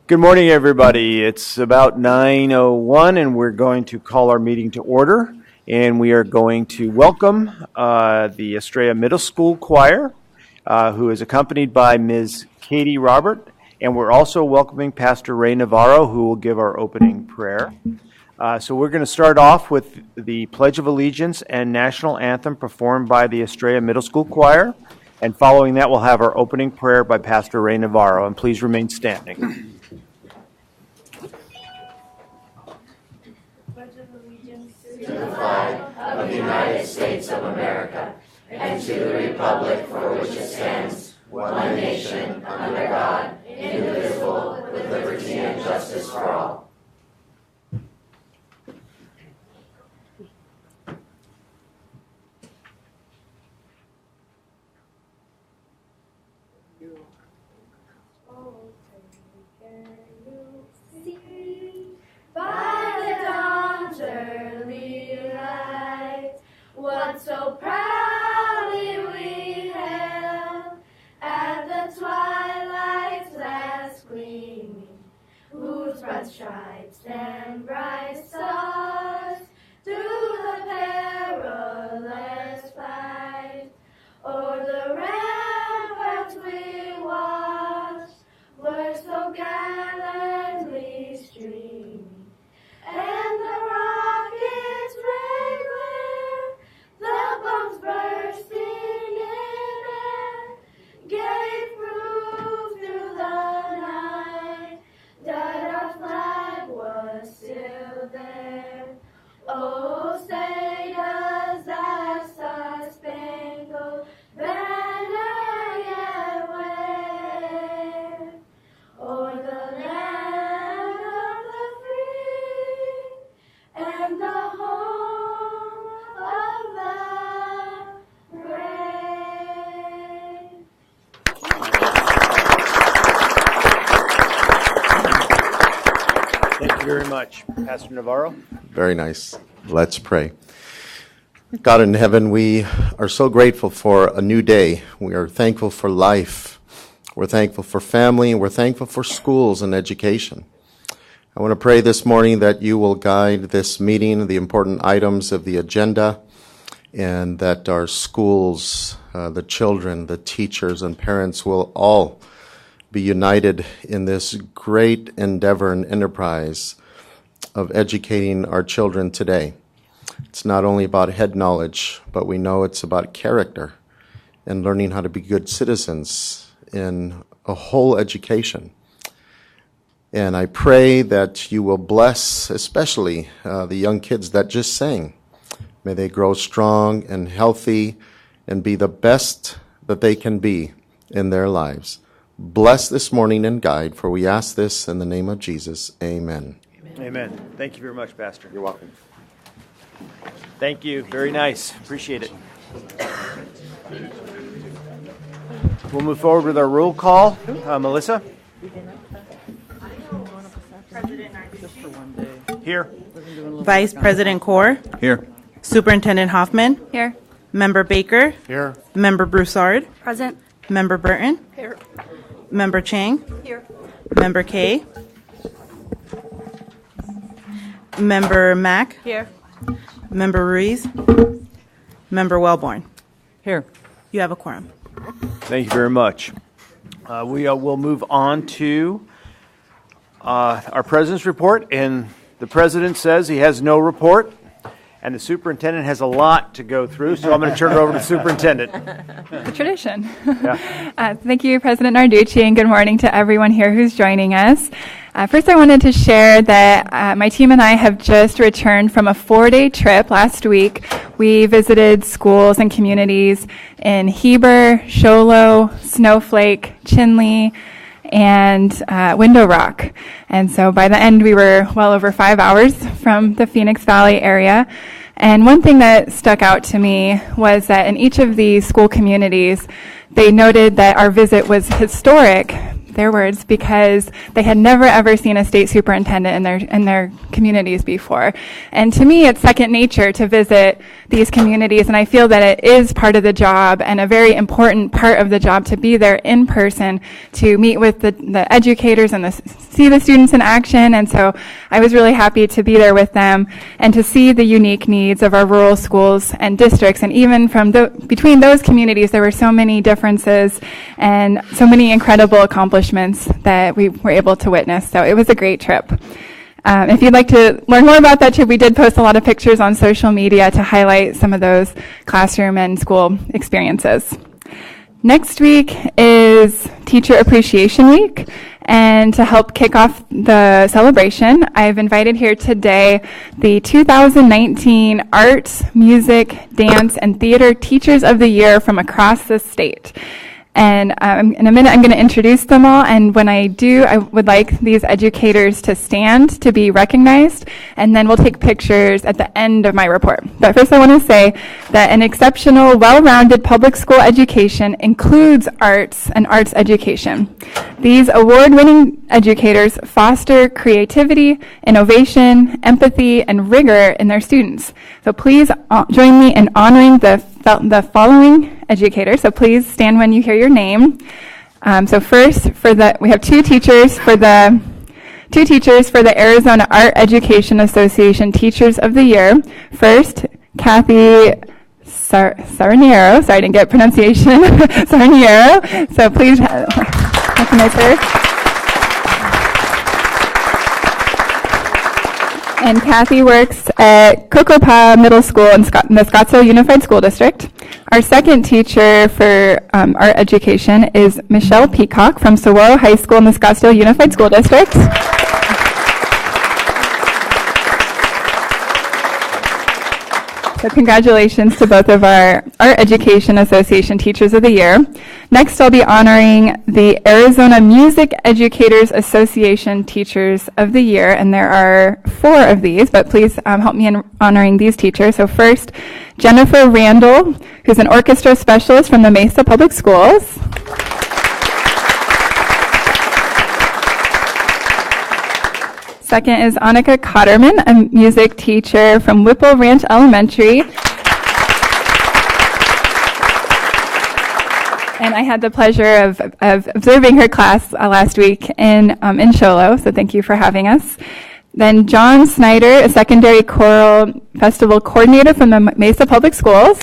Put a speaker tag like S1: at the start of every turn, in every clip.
S1: Good morning, everybody. It's about 9:01, and we're going to call our meeting to order. And we are going to welcome the Estrella Middle School Choir, who is accompanied by Ms. Katie Robert. And we're also welcoming Pastor Ray Navarro, who will give our opening prayer. So we're going to start off with the Pledge of Allegiance and National Anthem performed by the Estrella Middle School Choir. And following that, we'll have our opening prayer by Pastor Ray Navarro. And please remain standing.
S2: To the flag of the United States of America, and to the republic for which it stands, one nation, under God, indivisible, with liberty and justice for all.
S3: What so proudly we hailed at the twilight's last gleaming, whose broad stripes and bright stars through the perilous fight o'er the ramparts we watched were so gallantly streaming, and the rockets regular, the bombs bursting in air, gave proof through the night that our flag was still there. Oh, say does that star-spangled banner yet wave o'er the land of the free and the home of the brave.
S1: Thank you very much, Pastor Navarro.
S4: Very nice. Let's pray. God in heaven, we are so grateful for a new day. We are thankful for life. We're thankful for family. We're thankful for schools and education. I want to pray this morning that you will guide this meeting, the important items of the agenda, and that our schools, the children, the teachers, and parents will all be united in this great endeavor and enterprise of educating our children today. It's not only about head knowledge, but we know it's about character and learning how to be good citizens in a whole education. And I pray that you will bless especially the young kids that just sang. May they grow strong and healthy and be the best that they can be in their lives. Bless this morning and guide, for we ask this in the name of Jesus. Amen.
S1: Amen. Thank you very much, Pastor.
S4: You're welcome.
S1: Thank you. Very nice. Appreciate it. We'll move forward with our roll call. Melissa? Here.
S5: Vice President Kaur.
S1: Here.
S5: Superintendent Hoffman.
S6: Here.
S5: Member Baker.
S4: Here.
S5: Member Broussard.
S6: Present.
S5: Member Burton.
S6: Here.
S5: Member Chang.
S6: Here.
S5: Member Kay. Member Mack.
S6: Here.
S5: Member Ruiz. Member Wellborn.
S6: Here.
S5: You have a quorum.
S1: Thank you very much. We will move on to our president's report, and the president says he has no report, and the superintendent has a lot to go through, so I'm going to turn it over to the superintendent.
S6: The tradition.
S1: Yeah.
S6: Thank you, President Narducci, and good morning to everyone here who's joining us. First, I wanted to share that my team and I have just returned from a 4-day trip last week. We visited schools and communities in Heber, Show Low, Snowflake, Chinle, and Window Rock. And so by the end, we were well over 5 hours from the Phoenix Valley area. And one thing that stuck out to me was that in each of these school communities, they noted that our visit was historic their words, because they had never ever seen a state superintendent in their communities before. And to me, it's second nature to visit these communities, and I feel that it is part of the job and a very important part of the job to be there in person, to meet with the educators and see the students in action. And so I was really happy to be there with them and to see the unique needs of our rural schools and districts. And even from between those communities, there were so many differences and so many incredible accomplishments that we were able to witness. So it was a great trip. If you'd like to learn more about that trip, we did post a lot of pictures on social media to highlight some of those classroom and school experiences. Next week is Teacher Appreciation Week, and to help kick off the celebration, I've invited here today the 2019 Arts, Music, Dance, and Theater Teachers of the Year from across the state. And in a minute, I'm going to introduce them all. And when I do, I would like these educators to stand to be recognized. And then we'll take pictures at the end of my report. But first, I want to say that an exceptional, well-rounded public school education includes arts and arts education. These award-winning educators foster creativity, innovation, empathy, and rigor in their students. So please join me in honoring the following educators. So please stand when you hear your name. So first, we have two teachers for the Arizona Art Education Association Teachers of the Year. First, Kathy Sarniero. Sorry, I didn't get pronunciation. Sarniero. So please recognize her. And Kathy works at Kokopah Middle School in the Scottsdale Unified School District. Our second teacher for art education is Michelle Peacock from Saguaro High School in the Scottsdale Unified School District. So congratulations to both of our Art Education Association Teachers of the Year. Next, I'll be honoring the Arizona Music Educators Association Teachers of the Year, and there are 4 of these, but please help me in honoring these teachers. So first, Jennifer Randall, who's an orchestra specialist from the Mesa Public Schools. Second is Annika Cotterman, a music teacher from Whipple Ranch Elementary. And I had the pleasure of observing her class last week in Show Low, so thank you for having us. Then John Snyder, a secondary choral festival coordinator from the Mesa Public Schools.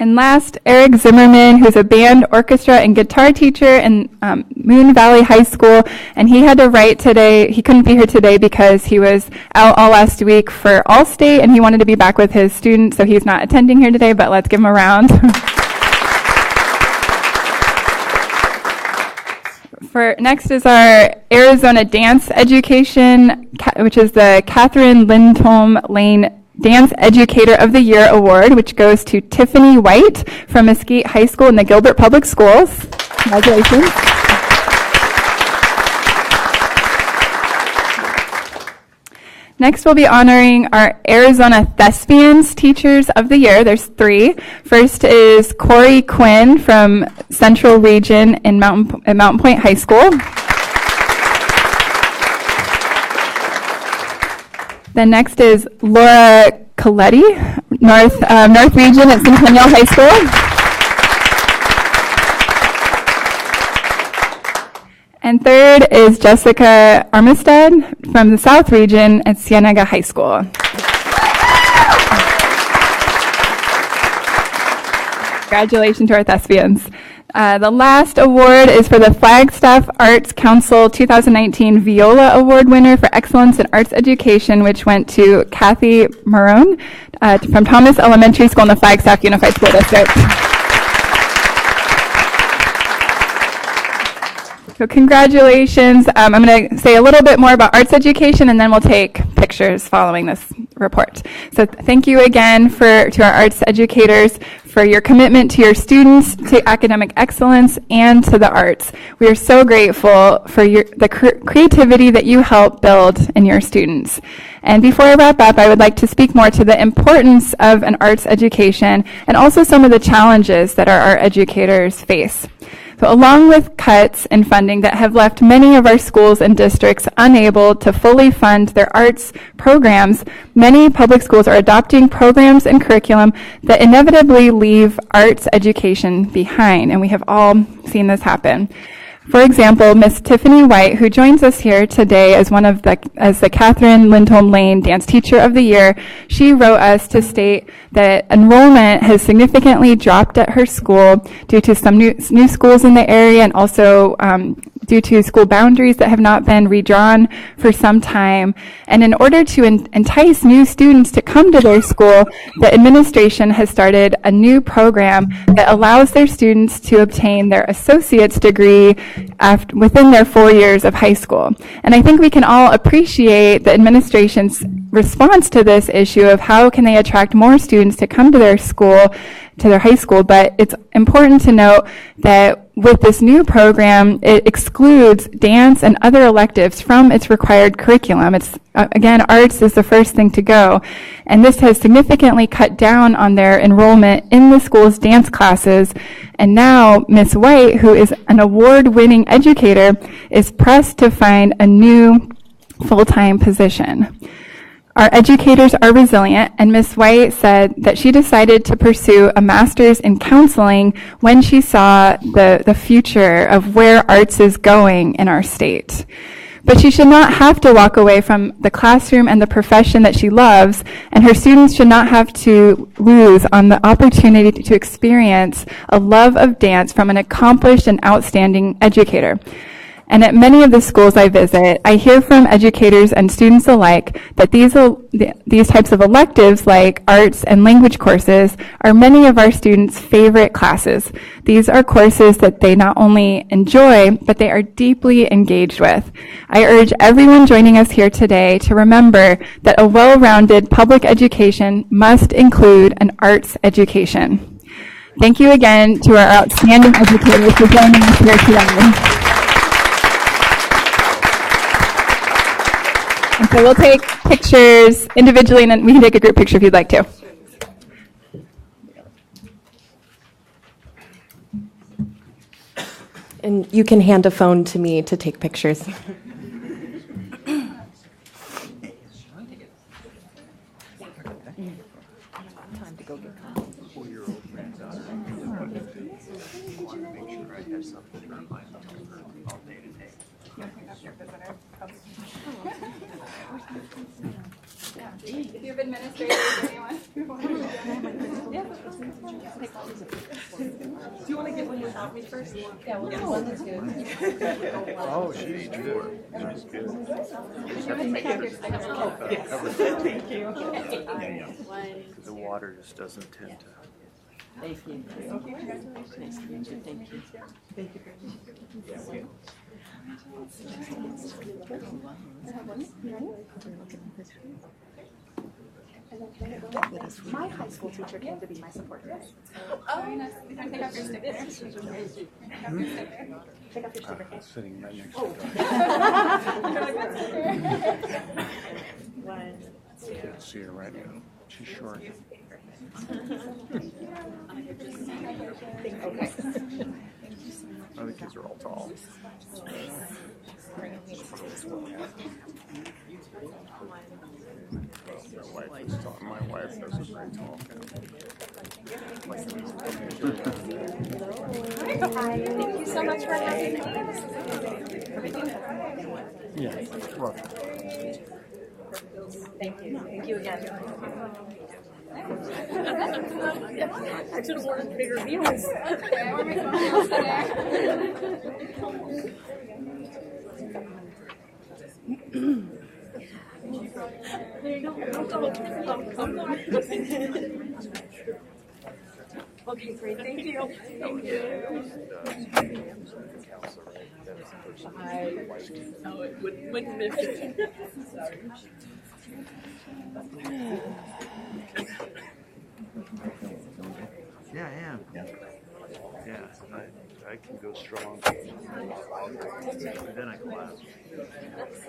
S6: And last, Eric Zimmerman, who's a band, orchestra, and guitar teacher in Moon Valley High School. And he had to write today. He couldn't be here today because he was out all last week for Allstate, and he wanted to be back with his students, so he's not attending here today, but let's give him a round. Next is our Arizona Dance Education, which is the Catherine Lindholm Lane Dance Educator of the Year Award, which goes to Tiffany White from Mesquite High School in the Gilbert Public Schools. Congratulations. Next, we'll be honoring our Arizona Thespians Teachers of the Year. There's 3. First is Corey Quinn from Central Region in Mountain Point High School. Then next is Laura Coletti, North Region at Centennial High School. And third is Jessica Armistead from the South Region at Cienega High School. Congratulations to our thespians. The last award is for the Flagstaff Arts Council 2019 Viola Award winner for Excellence in Arts Education, which went to Kathy Marone from Thomas Elementary School in the Flagstaff Unified School District. So congratulations. I'm going to say a little bit more about arts education, and then we'll take pictures following this report. So thank you again to our arts educators for your commitment to your students, to academic excellence, and to the arts. We are so grateful for the creativity that you help build in your students. And before I wrap up, I would like to speak more to the importance of an arts education and also some of the challenges that our art educators face. So along with cuts in funding that have left many of our schools and districts unable to fully fund their arts programs, many public schools are adopting programs and curriculum that inevitably leave arts education behind, and we have all seen this happen. For example, Miss Tiffany White, who joins us here today as the Catherine Lindholm Lane Dance Teacher of the Year, she wrote us to state that enrollment has significantly dropped at her school due to some new schools in the area and also due to school boundaries that have not been redrawn for some time. And in order to entice new students to come to their school, the administration has started a new program that allows their students to obtain their associate's degree within their 4 years of high school. And I think we can all appreciate the administration's response to this issue of how can they attract more students to come to their school, to their high school. But it's important to note that with this new program, it excludes dance and other electives from its required curriculum. It's, again, arts is the first thing to go. And this has significantly cut down on their enrollment in the school's dance classes. And now Miss White, who is an award-winning educator, is pressed to find a new full-time position. Our educators are resilient, and Ms. White said that she decided to pursue a master's in counseling when she saw the future of where arts is going in our state. But she should not have to walk away from the classroom and the profession that she loves, and her students should not have to lose on the opportunity to experience a love of dance from an accomplished and outstanding educator. And at many of the schools I visit, I hear from educators and students alike that these types of electives, like arts and language courses, are many of our students' favorite classes. These are courses that they not only enjoy, but they are deeply engaged with. I urge everyone joining us here today to remember that a well-rounded public education must include an arts education. Thank you again to our outstanding educators for joining us here today. And so we'll take pictures individually, and then we can take a group picture if you'd like to.
S7: And you can hand a phone to me to take pictures.
S6: If you have administrators or anyone.
S7: Do you want to get one without me first? Yeah, we'll get one that's good.
S1: Oh, she's good. She's good.
S7: Thank you.
S1: The water just doesn't tend to.
S7: Thank you. Nice to meet you. Thank you. Thank you.
S8: My high school teacher came to be my support guest.
S6: Oh, nice. Take off your sticker.
S8: Take off your sticker.
S1: Sitting right next
S8: One, two.
S1: See her right now. She's short.
S8: Okay.
S1: Other kids are all tall. My wife does a very tall
S8: Hi, thank you so much for having me.
S1: Yeah. Well,
S8: Thank you. Thank you again. I should have ordered bigger meals. There you go. Okay, great. Thank you. Thank you. Oh, it wouldn't miss it.
S1: Yeah, I am. Yeah, I can go strong. Then I collapse.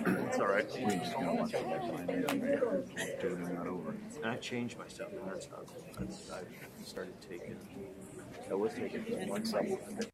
S1: It's all right. We're just gonna watch it next time. Do it not over. And I changed myself. That's not. I started taking. I was taking one supplement.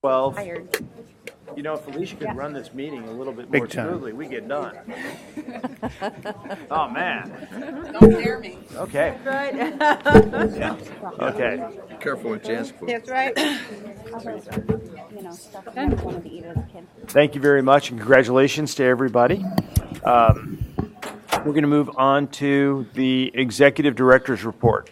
S1: Well, you know, if Alicia could run this meeting a little bit more smoothly, we get done. Oh, man.
S7: Don't dare me.
S1: Okay.
S9: Right.
S1: Yeah. Okay.
S10: Careful with Jan's food.
S9: That's right.
S1: Thank you very much, and congratulations to everybody. We're going to move on to the Executive Director's Report.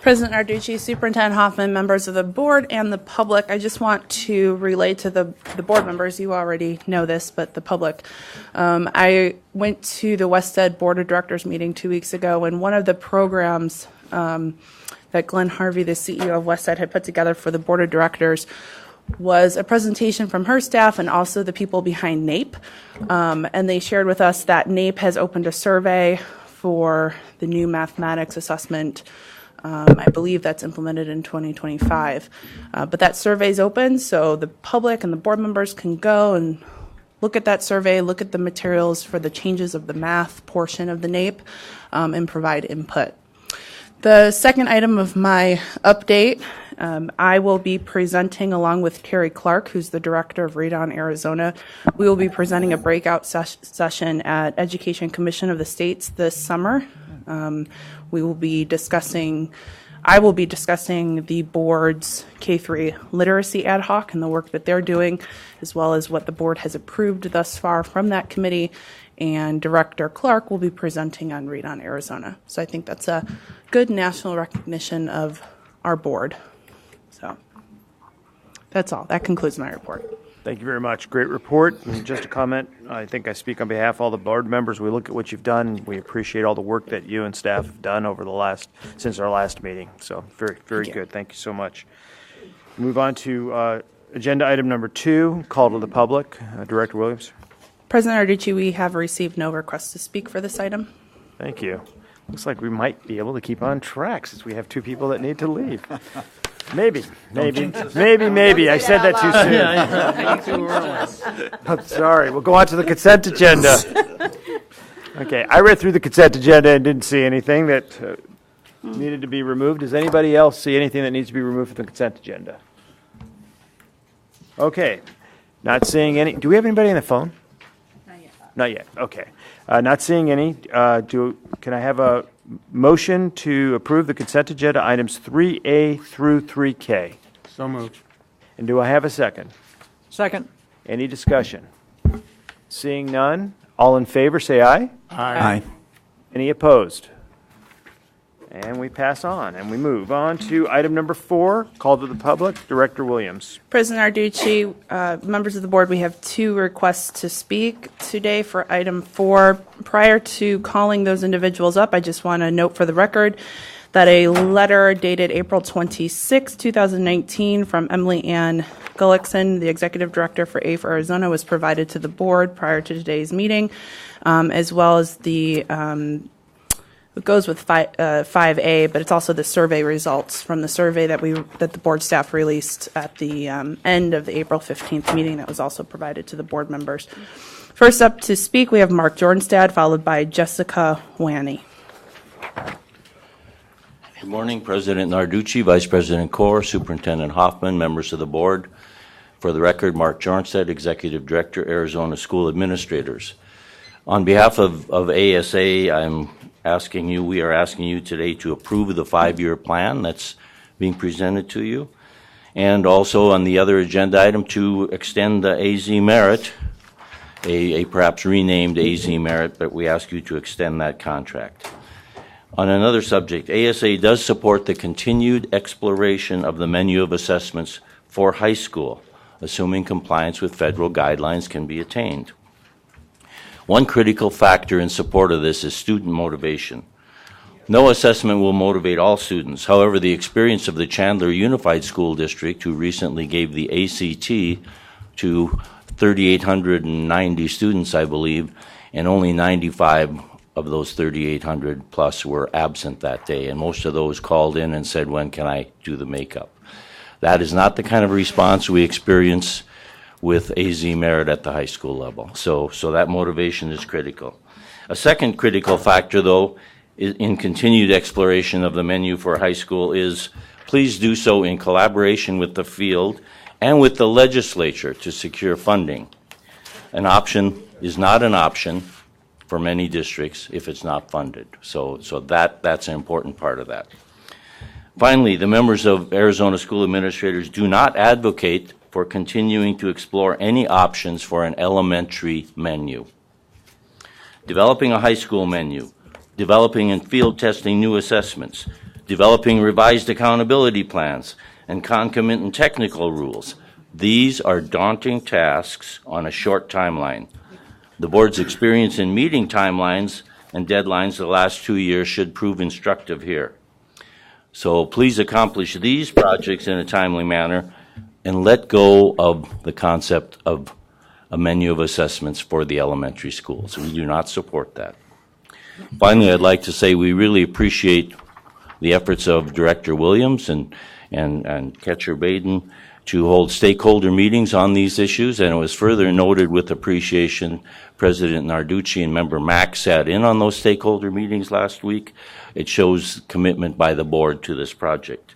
S11: President Narducci, Superintendent Hoffman, members of the board, and the public, I just want to relay to the board members, you already know this, but the public. I went to the Wested Board of Directors meeting 2 weeks ago, and one of the programs that Glenn Harvey, the CEO of Wested, had put together for the Board of Directors was a presentation from her staff and also the people behind NAEP. And they shared with us that NAEP has opened a survey for the new mathematics assessment. I believe that's implemented in 2025. But that survey is open, so the public and the board members can go and look at that survey, look at the materials for the changes of the math portion of the NAEP, and provide input. The second item of my update, I will be presenting along with Terry Clark, who's the director of Read On Arizona. We will be presenting a breakout session at Education Commission of the States this summer. I will be discussing the board's K-3 literacy ad hoc and the work that they're doing, as well as what the board has approved thus far from that committee. And Director Clark will be presenting on Read On Arizona. So I think that's a good national recognition of our board. So that's all. That concludes my report.
S1: Thank you very much. Great report. And just a comment, I think I speak on behalf of all the board members. We look at what you've done. We appreciate all the work that you and staff have done over since our last meeting. So very good. Thank you so much. Move on to agenda item number 2, call to the public. Director Williams.
S11: President Narducci, we have received no requests to speak for this item.
S1: Thank you. Looks like we might be able to keep on track since we have 2 people that need to leave. Maybe. I said that too soon. I'm sorry. We'll go on to the consent agenda. Okay, I read through the consent agenda and didn't see anything that needed to be removed. Does anybody else see anything that needs to be removed from the consent agenda? Okay, not seeing any. Do we have anybody on the phone? Not yet. Okay. Not seeing any. Can I have a motion to approve the consent agenda items 3A through 3K?
S10: So moved.
S1: And do I have a second?
S7: Second.
S1: Any discussion? Seeing none, all in favor say aye.
S10: Aye.
S1: Any opposed? And we pass on, and we move on to item number 4, call to the public. Director Williams.
S11: President Narducci, members of the board, we have 2 requests to speak today for item 4. Prior to calling those individuals up, I just want to note for the record that a letter dated April 26, 2019 from Emily Ann Gullickson, the Executive Director for A for Arizona, was provided to the board prior to today's meeting, as well as the it goes with 5A, but it's also the survey results from the survey that the board staff released at the end of the April 15th meeting that was also provided to the board members. First up to speak, we have Mark Jornstad, followed by Jessica Wanny.
S9: Good morning, President Narducci, Vice President Kaur, Superintendent Hoffman, members of the board. For the record, Mark Jornstad, Executive Director, Arizona School Administrators. On behalf of ASA, we are asking you today to approve the 5-year plan that's being presented to you. And also on the other agenda item to extend the AZ Merit, a perhaps renamed AZ Merit, but we ask you to extend that contract. On another subject, ASA does support the continued exploration of the menu of assessments for high school, assuming compliance with federal guidelines can be attained. One critical factor in support of this is student motivation. No assessment will motivate all students. However, the experience of the Chandler Unified School District, who recently gave the ACT to 3,890 students, I believe, and only 95 of those 3,800 plus were absent that day, and most of those called in and said, when can I do the makeup? That is not the kind of response we experience with AZ Merit at the high school level. So that motivation is critical. A second critical factor, though, in continued exploration of the menu for high school is please do so in collaboration with the field and with the legislature to secure funding. An option is not an option for many districts if it's not funded. So that's an important part of that. Finally, the members of Arizona School Administrators do not advocate for continuing to explore any options for an elementary menu. Developing a high school menu, developing and field testing new assessments, developing revised accountability plans, and concomitant technical rules. These are daunting tasks on a short timeline. The board's experience in meeting timelines and deadlines the last 2 years should prove instructive here. So please accomplish these projects in a timely manner and let go of the concept of a menu of assessments for the elementary schools. We do not support that. Finally, I'd like to say we really appreciate the efforts of Director Williams and Ketcher Baden to hold stakeholder meetings on these issues, and it was further noted with appreciation President Narducci and Member Mack sat in on those stakeholder meetings last week. It shows commitment by the board to this project.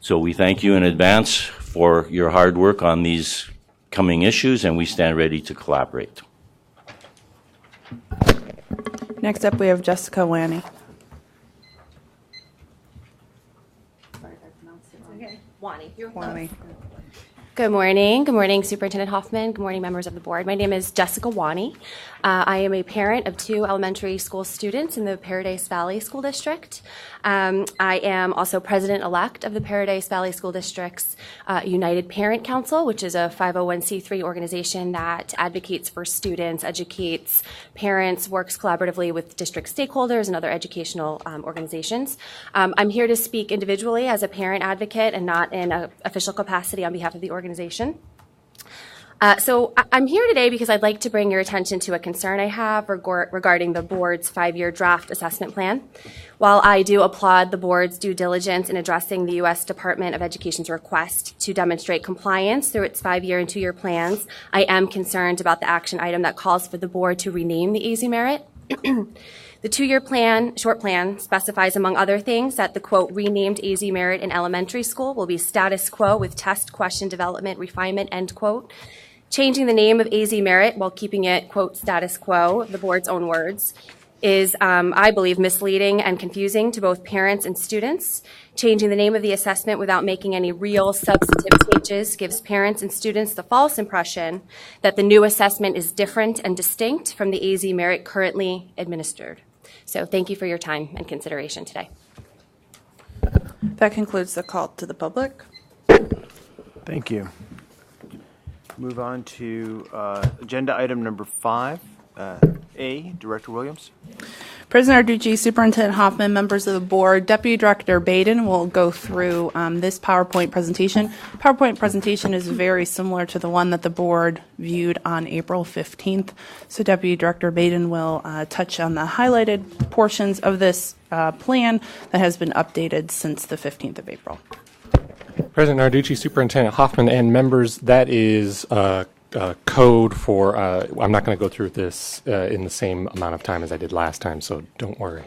S9: So we thank you in advance for your hard work on these coming issues, and we stand ready to collaborate.
S11: Next up, we have Jessica Wanny.
S3: Wanny. Good morning. Good morning, Superintendent Hoffman. Good morning, members of the board. My name is Jessica Wanny. I am a parent of 2 elementary school students in the Paradise Valley School District. I am also president-elect of the Paradise Valley School District's United Parent Council, which is a 501c3 organization that advocates for students, educates parents, works collaboratively with district stakeholders and other educational organizations. I'm here to speak individually as a parent advocate and not in an official capacity on behalf of the organization. So I'm here today because I'd like to bring your attention to a concern I have regarding the board's 5-year draft assessment plan. While I do applaud the board's due diligence in addressing the U.S. Department of Education's request to demonstrate compliance through its 5-year and 2-year plans, I am concerned about the action item that calls for the board to rename the AZ Merit. The 2-year plan, short plan, specifies, among other things, that the, quote, renamed AZ Merit in elementary school will be status quo with test question development refinement, end quote. Changing the name of AZ Merit while keeping it, quote, status quo, the board's own words, is, I believe, misleading and confusing to both parents and students. Changing the name of the assessment without making any real substantive changes gives parents and students the false impression that the new assessment is different and distinct from the AZ Merit currently administered. So thank you for your time and consideration today.
S11: That concludes the call to the public.
S1: Thank you. Move on to agenda item number 5, A, Director Williams.
S11: President Arducci, Superintendent Hoffman, members of the board, Deputy Director Baden will go through this PowerPoint presentation. PowerPoint presentation is very similar to the one that the board viewed on April 15th. So Deputy Director Baden will touch on the highlighted portions of this plan that has been updated since the 15th of April.
S12: President Narducci, Superintendent Hoffman, and members, that is code for, I'm not going to go through this in the same amount of time as I did last time, so don't worry.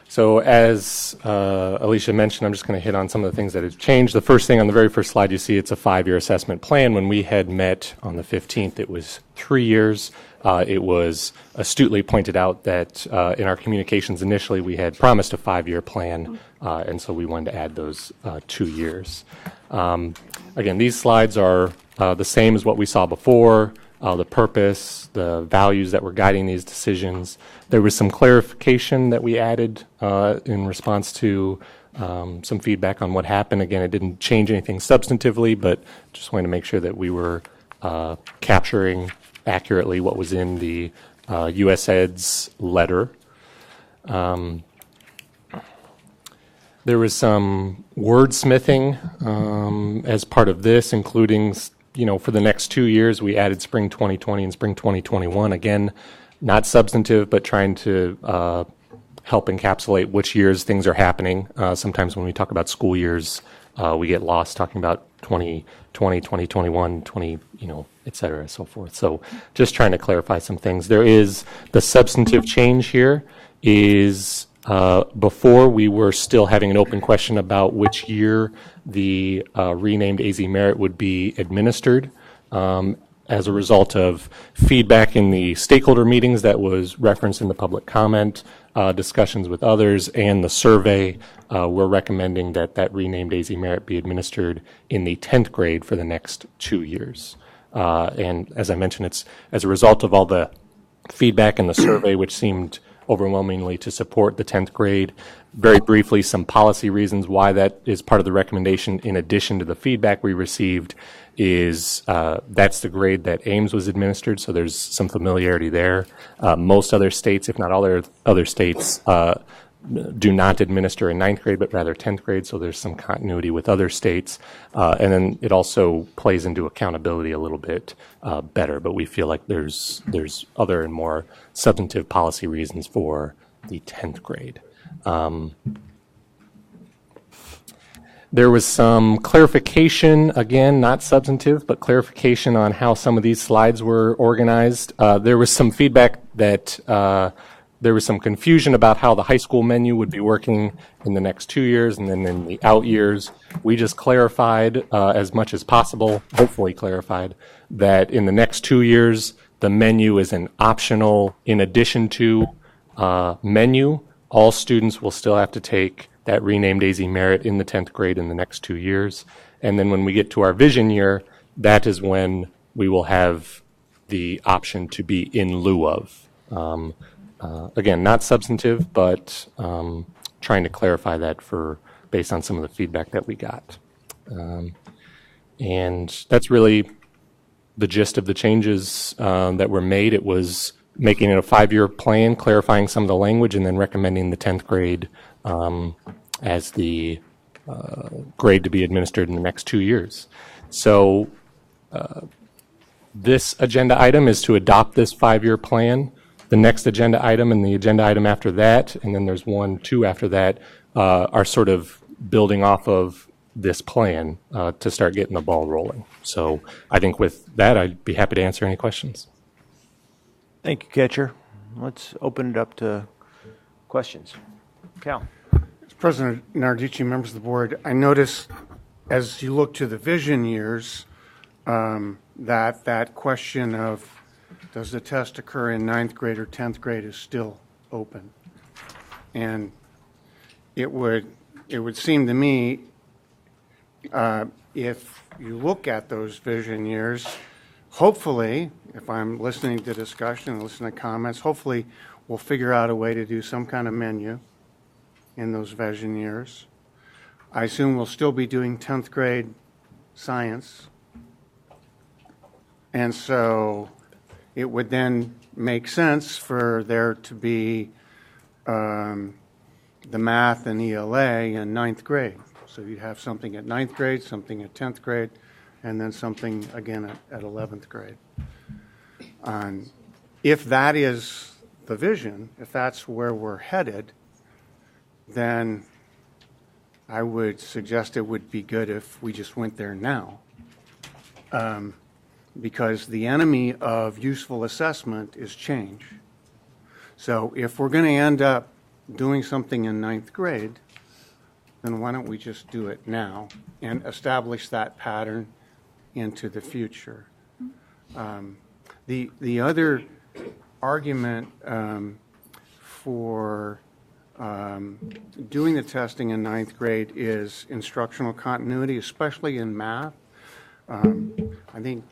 S12: So as Alicia mentioned, I'm just going to hit on some of the things that have changed. The first thing on the very first slide you see, it's a 5-year assessment plan. When we had met on the 15th, it was 3 years. It was astutely pointed out that in our communications initially, we had promised a 5-year plan, and so we wanted to add those 2 years. Again, these slides are the same as what we saw before, the purpose, the values that were guiding these decisions. There was some clarification that we added in response to some feedback on what happened. Again, it didn't change anything substantively, but just wanted to make sure that we were capturing accurately what was in the USED's letter. There was some wordsmithing as part of this, including, for the next 2 years, we added spring 2020 and spring 2021. Again, not substantive, but trying to help encapsulate which years things are happening. Sometimes when we talk about school years, we get lost talking about 2020, 2021, et cetera, so forth. So just trying to clarify some things. There is the substantive change here is before we were still having an open question about which year the renamed AZ Merit would be administered. As a result of feedback in the stakeholder meetings that was referenced in the public comment, discussions with others, and the survey, we're recommending that that renamed AZ Merit be administered in the 10th grade for the next 2 years. And as I mentioned, it's as a result of all the feedback in the survey, which seemed overwhelmingly to support the 10th grade. Very briefly, some policy reasons why that is part of the recommendation in addition to the feedback we received is that's the grade that Ames was administered, so there's some familiarity there. Most other states, if not all other states, do not administer in 9th grade, but rather 10th grade, so there's some continuity with other states. And then it also plays into accountability a little bit better, but we feel like there's other and more substantive policy reasons for the 10th grade. There was some clarification, again, not substantive, but clarification on how some of these slides were organized. There was some feedback that there was some confusion about how the high school menu would be working in the next 2 years and then in the out years. We just clarified as much as possible, hopefully clarified, that in the next 2 years, the menu is an optional in addition to menu. All students will still have to take that renamed AZ Merit in the 10th grade in the next 2 years. And then when we get to our vision year, that is when we will have the option to be in lieu of. Again, not substantive, but trying to clarify that based on some of the feedback that we got. And that's really the gist of the changes that were made. It was making it a 5-year plan, clarifying some of the language, and then recommending the 10th grade as the grade to be administered in the next 2 years. So this agenda item is to adopt this 5-year plan. The next agenda item and the agenda item after that, and then there's 1, 2 after that, are sort of building off of this plan to start getting the ball rolling. So I think with that, I'd be happy to answer any questions.
S1: Thank you, Catcher. Let's open it up to questions. Cal.
S10: President Narducci, members of the board, I notice as you look to the vision years, that question of does the test occur in 9th grade or 10th grade is still open. And it would seem to me if you look at those vision years, hopefully, if I'm listening to discussion and listening to comments, hopefully we'll figure out a way to do some kind of menu in those vision years. I assume we'll still be doing 10th grade science. And so it would then make sense for there to be the math and ELA in ninth grade. So you'd have something at ninth grade, something at 10th grade, and then something again at 11th grade. If that is the vision, if that's where we're headed, then I would suggest it would be good if we just went there now. Because the enemy of useful assessment is change. So if we're going to end up doing something in ninth grade, then why don't we just do it now and establish that pattern into the future? The other argument for doing the testing in ninth grade is instructional continuity, especially in math. I think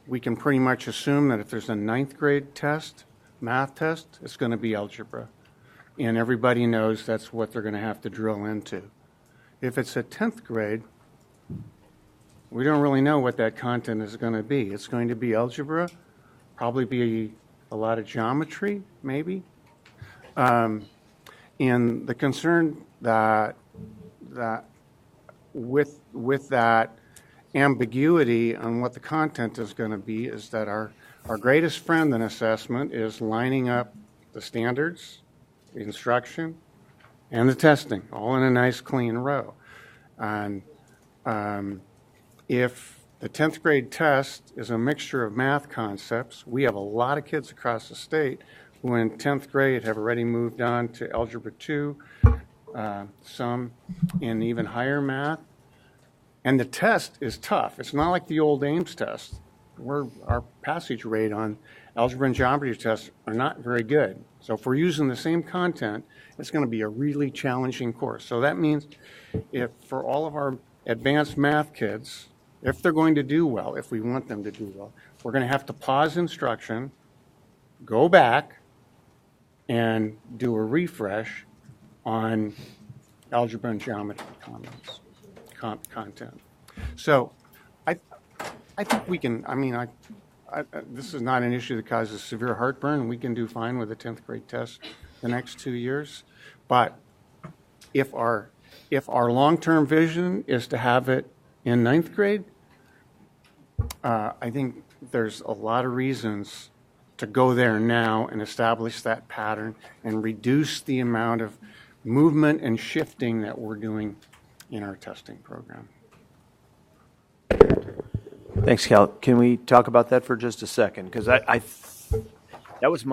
S10: we can pretty much assume that if there's a ninth grade test, math test, it's going to be algebra. And everybody knows that's what they're going to have to drill into. If it's a 10th grade, we don't really know what that content is going to be. It's going to be algebra, probably be a lot of geometry, maybe. And the concern that with that ambiguity on what the content is going to be is that our greatest friend in assessment is lining up the standards, the instruction, and the testing, all in a nice clean row. And if the 10th grade test is a mixture of math concepts, we have a lot of kids across the state who in 10th grade have already moved on to Algebra 2, some in even higher math. And the test is tough. It's not like the old Ames test. Our passage rate on algebra and geometry tests are not very good. So if we're using the same content, it's going to be a really challenging course. So that means if for all of our advanced math kids, if they're going to do well, if we want them to do well, we're going to have to pause instruction, go back, and do a refresh on algebra and geometry content. So I think we can, this is not an issue that causes severe heartburn. We can do fine with a 10th grade test the next 2 years. But if our long-term vision is to have it in ninth grade, I think there's a lot of reasons to go there now and establish that pattern and reduce the amount of movement and shifting that we're doing in our testing program.
S1: Thanks, Cal. Can we talk about that for just a second? Because that was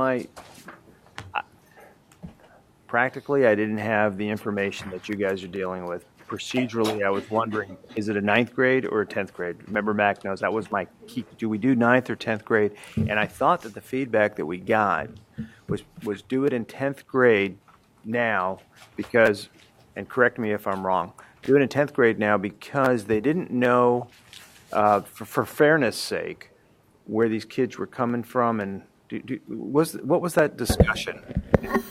S1: practically, I didn't have the information that you guys are dealing with. Procedurally, I was wondering, is it a ninth grade or a 10th grade? Remember, Mac knows that was my key. Do we do ninth or 10th grade? And I thought that the feedback that we got was do it in 10th grade now because, and correct me if I'm wrong, do it in 10th grade now because they didn't know, for fairness sake, where these kids were coming from. And what was that discussion?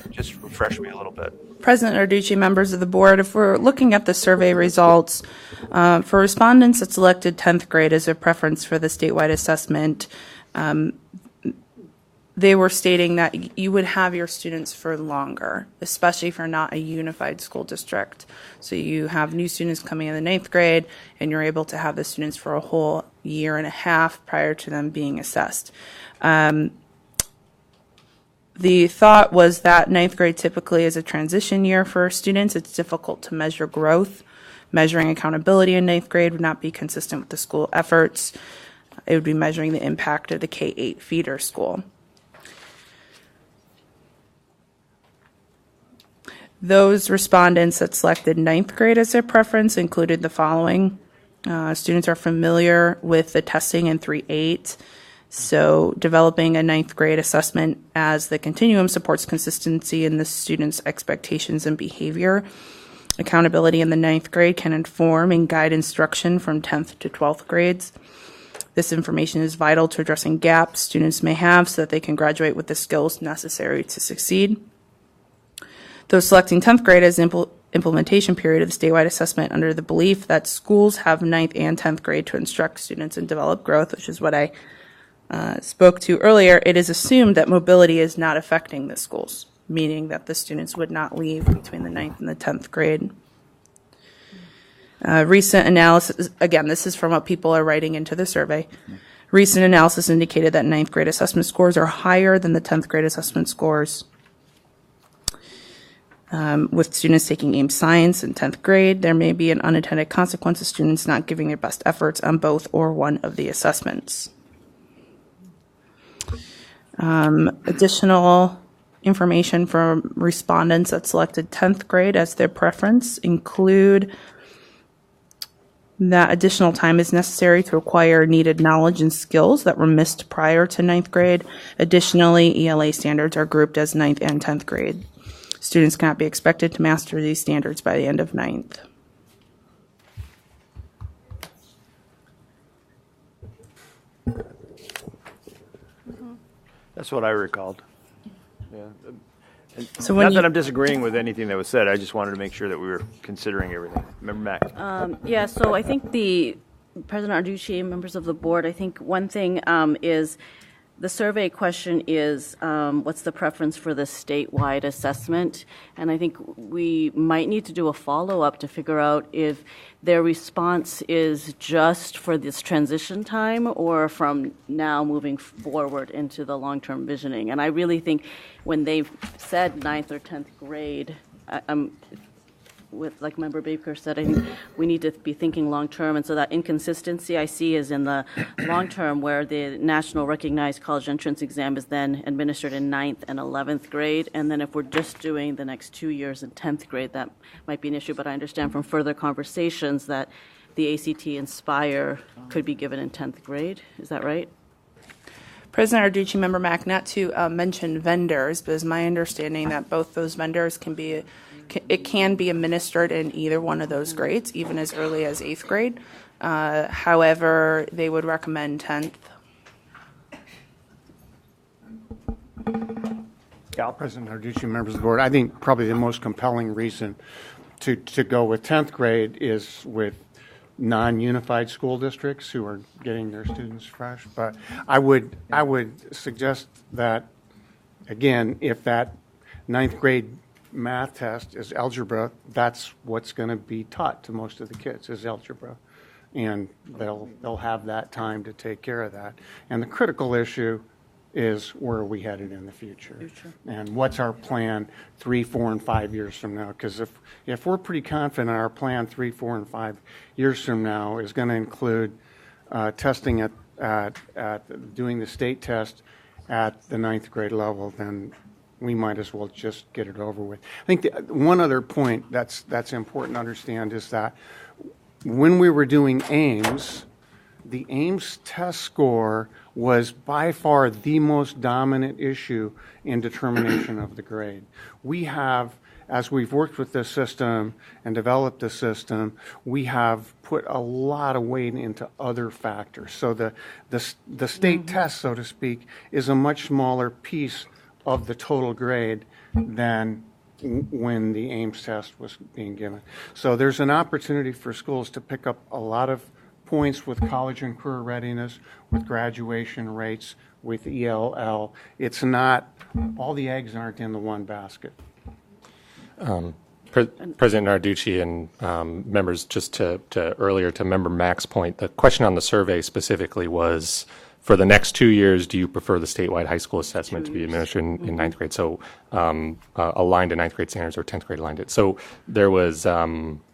S1: Just refresh me a little bit.
S11: President Narducci, members of the board, if we're looking at the survey results, for respondents that selected 10th grade as their preference for the statewide assessment, they were stating that you would have your students for longer, especially if you're not a unified school district. So you have new students coming in the 9th grade, and you're able to have the students for a whole year and a half prior to them being assessed. The thought was that 9th grade typically is a transition year for students. It's difficult to measure growth. Measuring accountability in 9th grade would not be consistent with the school efforts. It would be measuring the impact of the K-8 feeder school. Those respondents that selected 9th grade as their preference included the following. Students are familiar with the testing in 3.8. So developing a 9th grade assessment as the continuum supports consistency in the student's expectations and behavior. Accountability in the 9th grade can inform and guide instruction from 10th to 12th grades. This information is vital to addressing gaps students may have so that they can graduate with the skills necessary to succeed. Those selecting 10th grade as implementation period of the statewide assessment under the belief that schools have 9th and 10th grade to instruct students and develop growth, which is what I spoke to earlier, it is assumed that mobility is not affecting the schools, meaning that the students would not leave between the 9th and the 10th grade. Recent analysis, again, this is from what people are writing into the survey. Recent analysis indicated that 9th grade assessment scores are higher than the 10th grade assessment scores. With students taking AIM Science in 10th grade, there may be an unintended consequence of students not giving their best efforts on both or one of the assessments. Additional information from respondents that selected 10th grade as their preference include that additional time is necessary to acquire needed knowledge and skills that were missed prior to 9th grade. Additionally, ELA standards are grouped as 9th and 10th grade. Students cannot be expected to master these standards by the end of 9th.
S1: That's what I recalled. Yeah. And
S11: So when
S1: not
S11: you-
S1: that I'm disagreeing with anything that was said. I just wanted to make sure that we were considering everything. Remember, Mac?
S7: Yeah, so I think President Arducci, members of the board, I think one thing is the survey question is what's the preference for the statewide assessment? And I think we might need to do a follow-up to figure out if their response is just for this transition time or from now moving forward into the long-term visioning. And I really think when they've said 9th or 10th grade, with, like Member Baker said, I think we need to be thinking long-term, and so that inconsistency I see is in the long-term, where the national recognized college entrance exam is then administered in 9th and 11th grade, and then if we're just doing the next 2 years in 10th grade, that might be an issue, but I understand from further conversations that the ACT Inspire could be given in 10th grade. Is that right?
S11: President Arducci, Member Mack, not to mention vendors, but it's my understanding that both those vendors can be administered in either one of those grades, even as early as 8th grade. However, they would recommend 10th.
S10: President Arducci, members of the board, I think probably the most compelling reason to go with 10th grade is with non-unified school districts who are getting their students fresh. But I would suggest that, again, if that 9th grade math test is algebra, that's what's going to be taught to most of the kids is algebra, and they'll have that time to take care of that. And the critical issue is where are we headed in the future, and what's our plan 3, 4, and 5 years from now? Because if we're pretty confident our plan 3, 4, and 5 years from now is going to include testing at doing the state test at the 9th grade level, then we might as well just get it over with. I think one other point that's important to understand is that when we were doing AIMS, the AIMS test score was by far the most dominant issue in determination of the grade. We have, as we've worked with this system and developed the system, we have put a lot of weight into other factors. So the state test, so to speak, is a much smaller piece of the total grade than when the AIMS test was being given. So there's an opportunity for schools to pick up a lot of points with college and career readiness, with graduation rates, with ELL. It's not, all the eggs aren't in the one basket.
S12: President Narducci and members, just to earlier to Member Mack's point, the question on the survey specifically was, for the next 2 years, do you prefer the statewide high school assessment to be administered in 9th grade? So aligned to 9th grade standards or 10th grade aligned it. So there was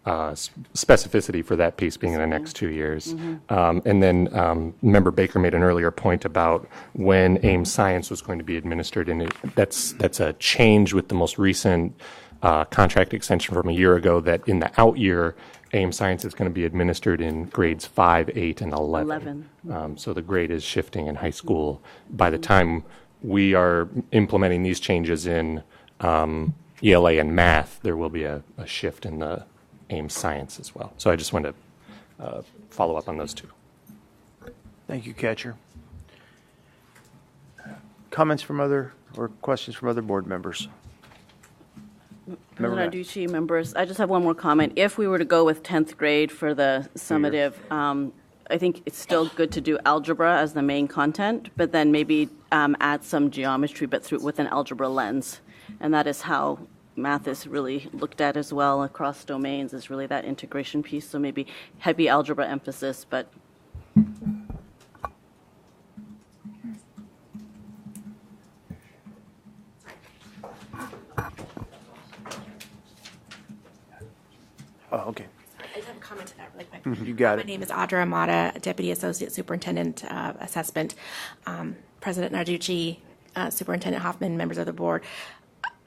S12: specificity for that piece being in the next 2 years. And then Member Baker made an earlier point about when AIM Science was going to be administered, and that's a change with the most recent contract extension from a year ago, that in the out year, AIM Science is going to be administered in grades 5, 8, and 11. So the grade is shifting in high school. By the time we are implementing these changes in ELA and math, there will be a shift in the AIM Science as well. So I just wanted to follow up on those two.
S1: Thank you, Catcher. Comments from other, or questions from other board members?
S7: President Arducci, members, I just have one more comment. If we were to go with 10th grade for the summative I think it's still good to do algebra as the main content, but then maybe add some geometry, but with an algebra lens. And that is how math is really looked at as well across domains, is really that integration piece. So maybe heavy algebra emphasis, but
S1: Oh, okay.
S3: I just have a comment to that really quick.
S1: You got
S3: My
S1: it.
S3: name is Audra Amata, Deputy Associate Superintendent Assessment. President Narducci, Superintendent Hoffman, members of the board.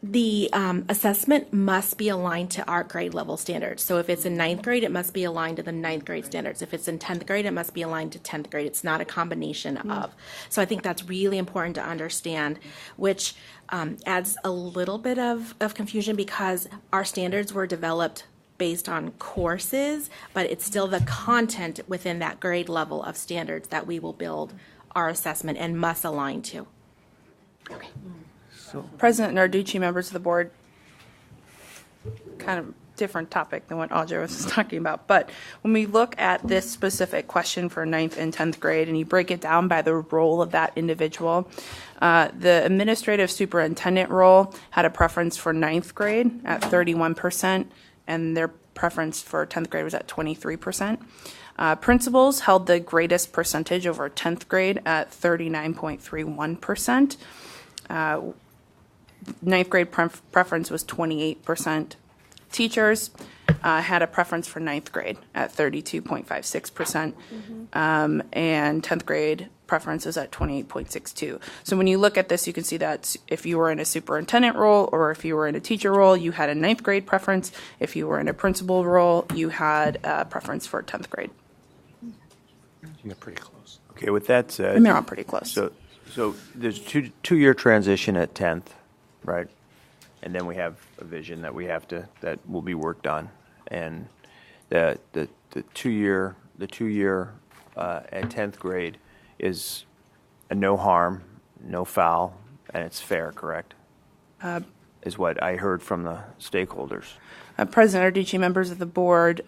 S3: The assessment must be aligned to our grade level standards. So if it's in ninth grade, it must be aligned to the ninth grade standards. If it's in 10th grade, it must be aligned to 10th grade. It's not a combination of. So I think that's really important to understand, which adds a little bit of confusion because our standards were developed based on courses, but it's still the content within that grade level of standards that we will build our assessment and must align to.
S11: President Narducci, members of the board, kind of different topic than what Audra was talking about. But when we look at this specific question for 9th and 10th grade and you break it down by the role of that individual, the administrative superintendent role had a preference for 9th grade at 31%, and their preference for 10th grade was at 23%. Principals held the greatest percentage over 10th grade at 39.31%. 9th grade preference was 28%. Teachers had a preference for 9th grade at 32.56%, and 10th grade preference is at 28.62. So when you look at this, you can see that if you were in a superintendent role or if you were in a teacher role, you had a 9th grade preference. If you were in a principal role, you had a preference for 10th grade.
S12: They're pretty close.
S1: Okay, with that said.
S11: And they're all pretty close.
S1: So there's two-year transition at 10th, right? And then we have a vision that that will be worked on. And the two-year at 10th grade is a no harm, no foul, and it's fair, correct? Is what I heard from the stakeholders.
S11: President Narducci, members of the board,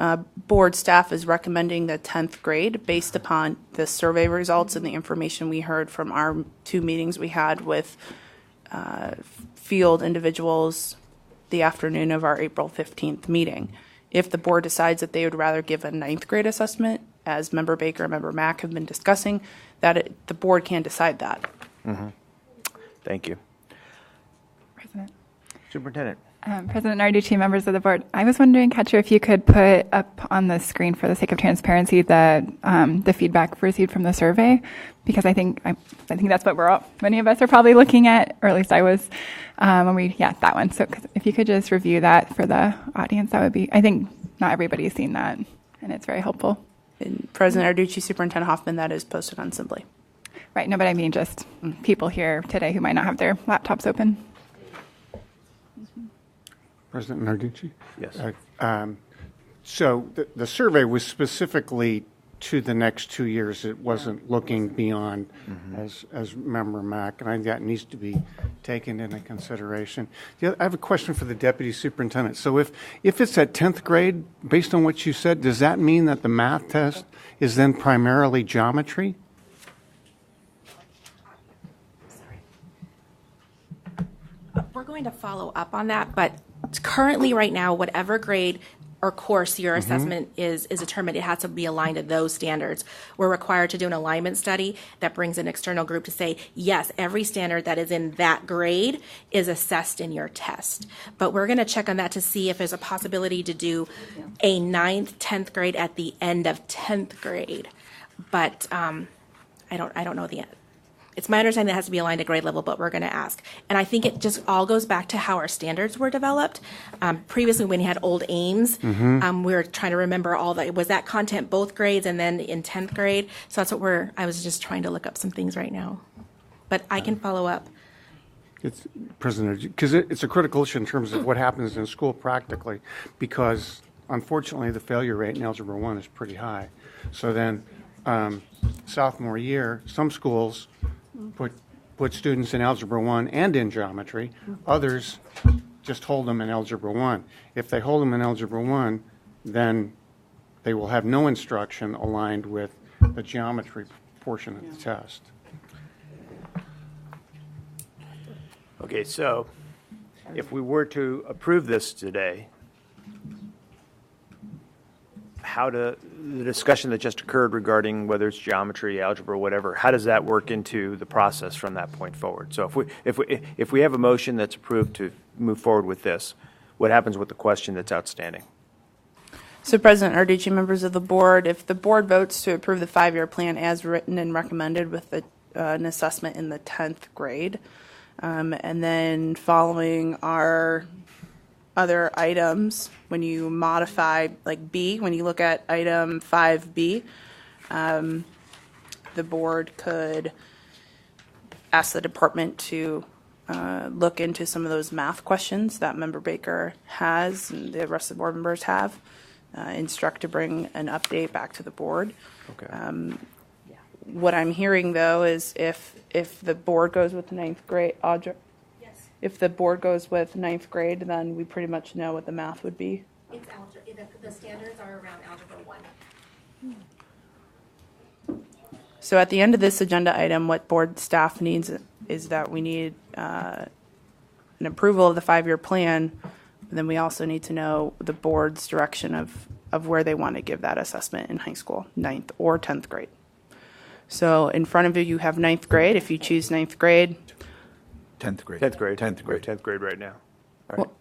S11: board staff is recommending the 10th grade based upon the survey results and the information we heard from our 2 meetings we had with field individuals the afternoon of our April 15th meeting. If the board decides that they would rather give a 9th grade assessment, as Member Baker and Member Mack have been discussing, the board can decide that.
S1: Thank you.
S6: President.
S1: Superintendent.
S6: President Narducci, members of the board, I was wondering, Katja, if you could put up on the screen for the sake of transparency the feedback received from the survey, because I think that's what many of us are probably looking at, or at least I was that one. So if you could just review that for the audience, that would be. I think not everybody's seen that, and it's very helpful.
S11: And President Narducci, Superintendent Hoffman, that is posted on Simply.
S6: Right. No, but I mean just people here today who might not have their laptops open.
S10: President Narducci?
S1: Yes.
S10: So the survey was specifically to the next 2 years. It wasn't looking beyond, as Member Mack, and I think that needs to be taken into consideration. I have a question for the Deputy Superintendent. So if it's at 10th grade, based on what you said, does that mean that the math test is then primarily geometry?
S3: We're going to follow up on that, but currently right now, whatever grade or course your assessment is determined, it has to be aligned to those standards. We're required to do an alignment study that brings an external group to say, yes, every standard that is in that grade is assessed in your test. But we're going to check on that to see if there's a possibility to do a 9th, 10th grade at the end of 10th grade. But I don't know the end. It's my understanding it has to be aligned to grade level, but we're going to ask. And I think it just all goes back to how our standards were developed. Previously, when you had old AIMS, we were trying to remember all that. Was that content both grades and then in 10th grade? So that's what I was just trying to look up some things right now. But I can follow up.
S10: It's, President, because it's a critical issue in terms of what happens in school practically, because unfortunately the failure rate in Algebra 1 is pretty high. So then sophomore year, some schools put students in Algebra 1 and in geometry. Others just hold them in Algebra 1. If they hold them in Algebra 1, then they will have no instruction aligned with the geometry portion of the test.
S1: Okay, so if we were to approve this today, the discussion that just occurred regarding whether it's geometry, algebra, whatever, how does that work into the process from that point forward? So if we have a motion that's approved to move forward with this, what happens with the question that's outstanding?
S11: So President Narducci, members of the board, if the board votes to approve the 5-year plan as written and recommended with an assessment in the 10th grade, and then following our other items, when you modify, like B, when you look at item 5B, the board could ask the department to look into some of those math questions that Member Baker has and the rest of the board members have, instruct to bring an update back to the board.
S1: Okay.
S11: What I'm hearing, though, is if the board goes with 9th grade, Audra, if the board goes with 9th grade, then we pretty much know what the math would be.
S3: It's algebra. The standards are around algebra 1.
S11: So at the end of this agenda item, what board staff needs is that we need an approval of the 5-year plan. And then we also need to know the board's direction of where they want to give that assessment in high school, 9th or 10th grade. So in front of you, you have 9th grade. If you choose 9th grade.
S13: 10th grade.
S1: 10th grade.
S13: 10th grade.
S1: 10th grade right now. All right.
S11: Well,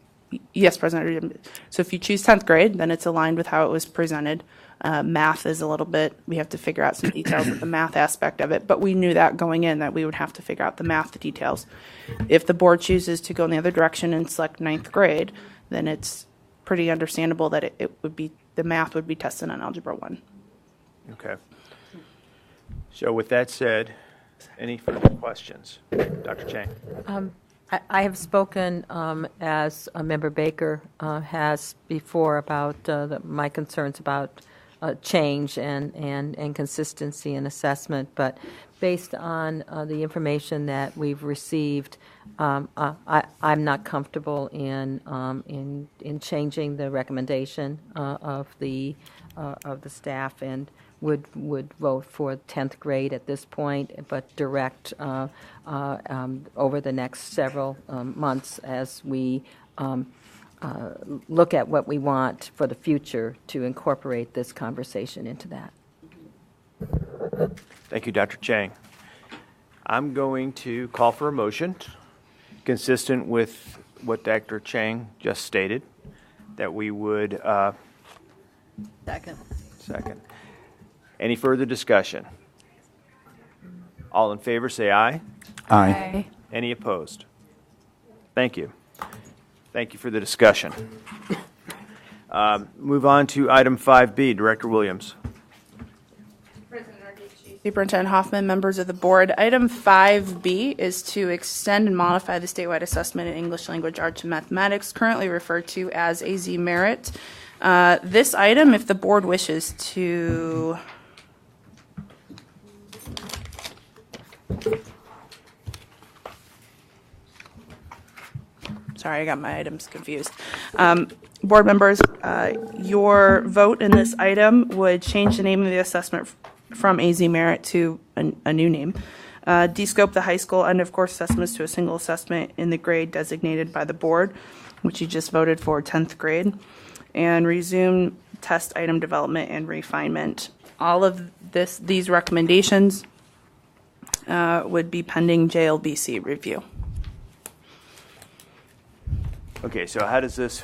S11: yes, President. So if you choose 10th grade, then it's aligned with how it was presented. Math is a little bit, we have to figure out some details with the math aspect of it, but we knew that going in that we would have to figure out the math details. If the board chooses to go in the other direction and select 9th grade, then it's pretty understandable that it would be, the math would be tested on Algebra 1.
S1: Okay. So with that said, any further questions? Dr. Chang.
S14: I have spoken as Member Baker has before about my concerns about change and consistency in assessment, but based on the information that we've received, I'm not comfortable in changing the recommendation of the staff, and would vote for 10th grade at this point, but direct over the next several months as we look at what we want for the future to incorporate this conversation into that.
S1: Thank you, Dr. Chang. I'm going to call for a motion consistent with what Dr. Chang just stated, that we would... Second. Any further discussion? All in favor, say aye.
S13: Aye.
S1: Any opposed? Thank you. Thank you for the discussion. Move on to item 5B, Director Williams.
S11: Superintendent Hoffman, members of the board, item 5B is to extend and modify the statewide assessment in English language, arts, and mathematics, currently referred to as AZ Merit. This item, if the board wishes to... Sorry, I got my items confused. Board members, your vote in this item would change the name of the assessment from AZ Merit to a new name. De-scope the high school end of course assessments to a single assessment in the grade designated by the board, which you just voted for 10th grade, and resume test item development and refinement. All of these recommendations would be pending JLBC review.
S1: Okay, so how does this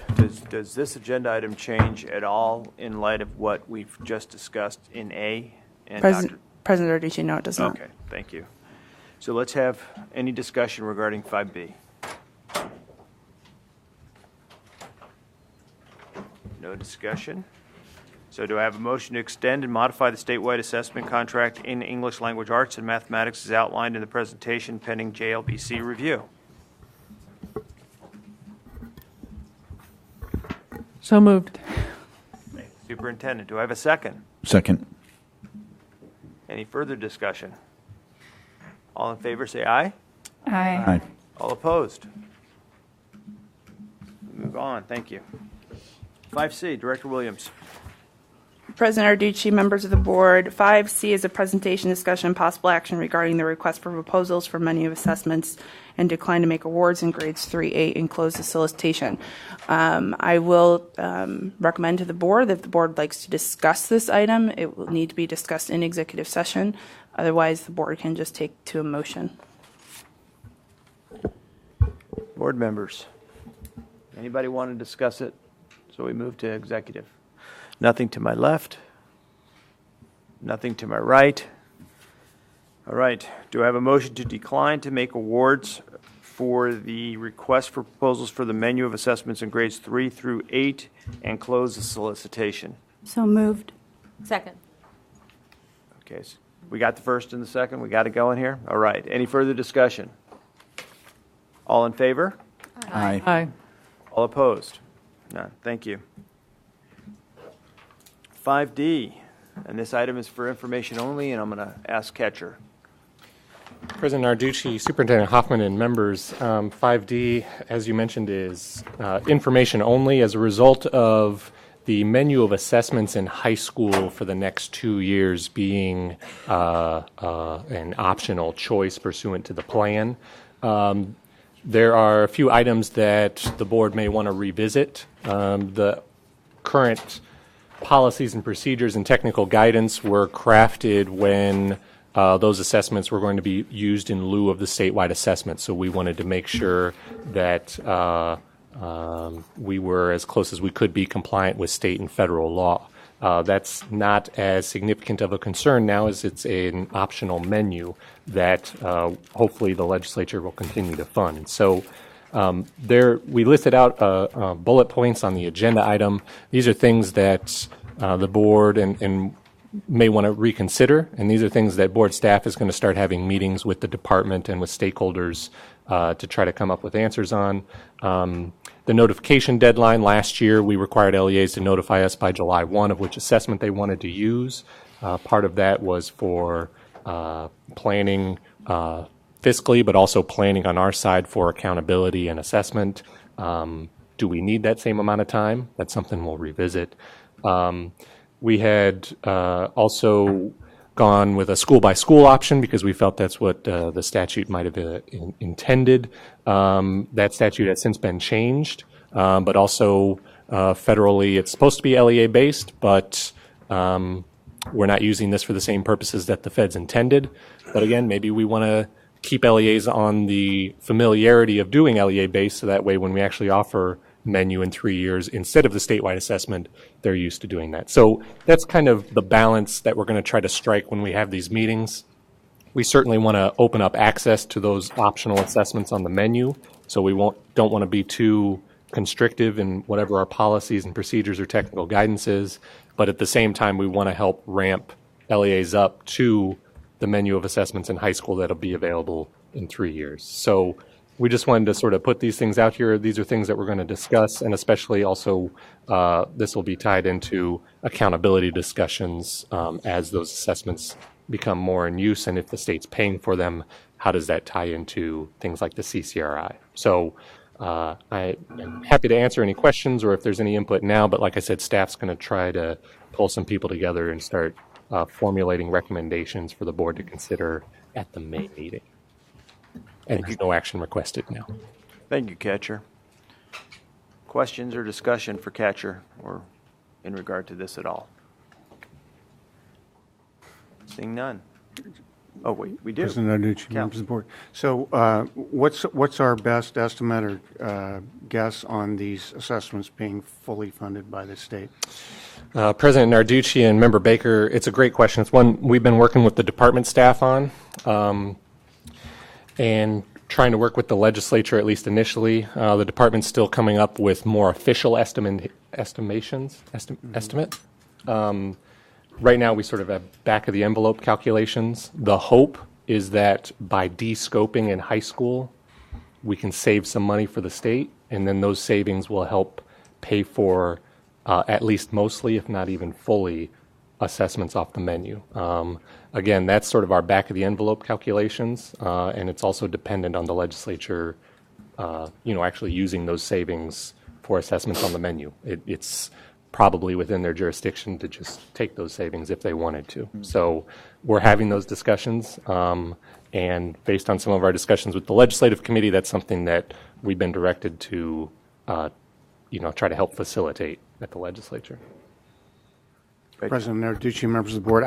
S1: agenda item change at all in light of what we've just discussed in A? And
S11: President Narducci, no, it does not.
S1: Okay, thank you. So let's have any discussion regarding 5B. No discussion. So do I have a motion to extend and modify the statewide assessment contract in English language arts and mathematics as outlined in the presentation pending JLBC review?
S15: So moved.
S1: Superintendent, do I have a second?
S13: Second.
S1: Any further discussion? All in favor, say aye.
S6: Aye.
S13: Aye.
S1: All opposed? Move on, thank you. 5C, Director Williams.
S11: President Arducci, members of the board, 5C is a presentation, discussion, and possible action regarding the request for proposals for menu of assessments and decline to make awards in grades 3A and close the solicitation. I will recommend to the board that if the board likes to discuss this item, it will need to be discussed in executive session. Otherwise, the board can just take to a motion.
S1: Board members, anybody want to discuss it? So we move to executive. Nothing to my left. Nothing to my right. All right. Do I have a motion to decline to make awards for the request for proposals for the menu of assessments in grades 3 through 8 and close the solicitation?
S8: So moved.
S14: Second.
S1: Okay. So we got the first and the second. We got it going here. All right. Any further discussion? All in favor?
S13: Aye.
S14: Aye.
S1: All opposed? None. Thank you. 5D, and this item is for information only, and I'm going to ask Ketcher.
S12: President Narducci, Superintendent Hoffman, and members, 5D, as you mentioned, is information only as a result of the menu of assessments in high school for the next 2 years being an optional choice pursuant to the plan. There are a few items that the board may want to revisit. The current policies and procedures and technical guidance were crafted when those assessments were going to be used in lieu of the statewide assessment. So we wanted to make sure that we were as close as we could be compliant with state and federal law. That's not as significant of a concern now as it's an optional menu that hopefully the legislature will continue to fund. So we listed out bullet points on the agenda item. These are things that the board and may want to reconsider, and these are things that board staff is going to start having meetings with the department and with stakeholders to try to come up with answers on. The notification deadline last year, we required LEAs to notify us by July 1 of which assessment they wanted to use. Part of that was for planning fiscally, but also planning on our side for accountability and assessment. Do we need that same amount of time? That's something we'll revisit. We had also gone with a school-by-school option because we felt that's what the statute might have intended. That statute has since been changed, but also federally it's supposed to be LEA-based, but we're not using this for the same purposes that the feds intended. But again, maybe we want to keep LEAs on the familiarity of doing LEA-based, so that way when we actually offer menu in 3 years instead of the statewide assessment, they're used to doing that. So that's kind of the balance that we're going to try to strike when we have these meetings. We certainly want to open up access to those optional assessments on the menu, so we don't want to be too constrictive in whatever our policies and procedures or technical guidance is, but at the same time we want to help ramp LEAs up to the menu of assessments in high school that'll be available in 3 years. So we just wanted to sort of put these things out here. These are things that we're going to discuss, and especially also this will be tied into accountability discussions as those assessments become more in use, and if the state's paying for them, how does that tie into things like the CCRI? So I am happy to answer any questions or if there's any input now, but like I said, staff's going to try to pull some people together and start formulating recommendations for the board to consider at the May meeting. And there's no action requested now.
S1: Thank you, Ketcher. Questions or discussion for Ketcher or in regard to this at all? Seeing none. Oh, wait, we do.
S10: President Narducci, members of the board. So what's our best estimate or guess on these assessments being fully funded by the state?
S12: President Narducci and Member Baker, it's a great question. It's one we've been working with the department staff on. And trying to work with the legislature, at least initially. The department's still coming up with more official estimate. Right now, we sort of have back-of-the-envelope calculations. The hope is that by de-scoping in high school, we can save some money for the state, and then those savings will help pay for at least mostly, if not even fully, assessments off the menu. Again, that's sort of our back-of-the-envelope calculations, and it's also dependent on the legislature, actually using those savings for assessments on the menu. It's probably within their jurisdiction to just take those savings if they wanted to. So we're having those discussions, and based on some of our discussions with the legislative committee, that's something that we've been directed to, try to help facilitate at the legislature.
S10: President Narducci, members of the board,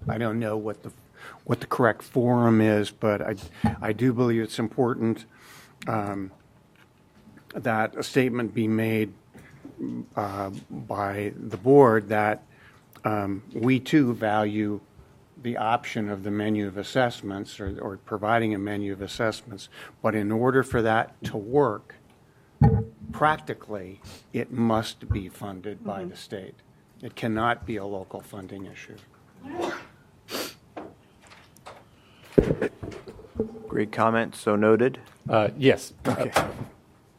S10: I don't know what the correct forum is, but I do believe it's important that a statement be made by the board that we too value the option of the menu of assessments or providing a menu of assessments, but in order for that to work practically, it must be funded by the state. It cannot be a local funding issue.
S1: Great comment, so noted.
S12: Yes.
S1: Okay.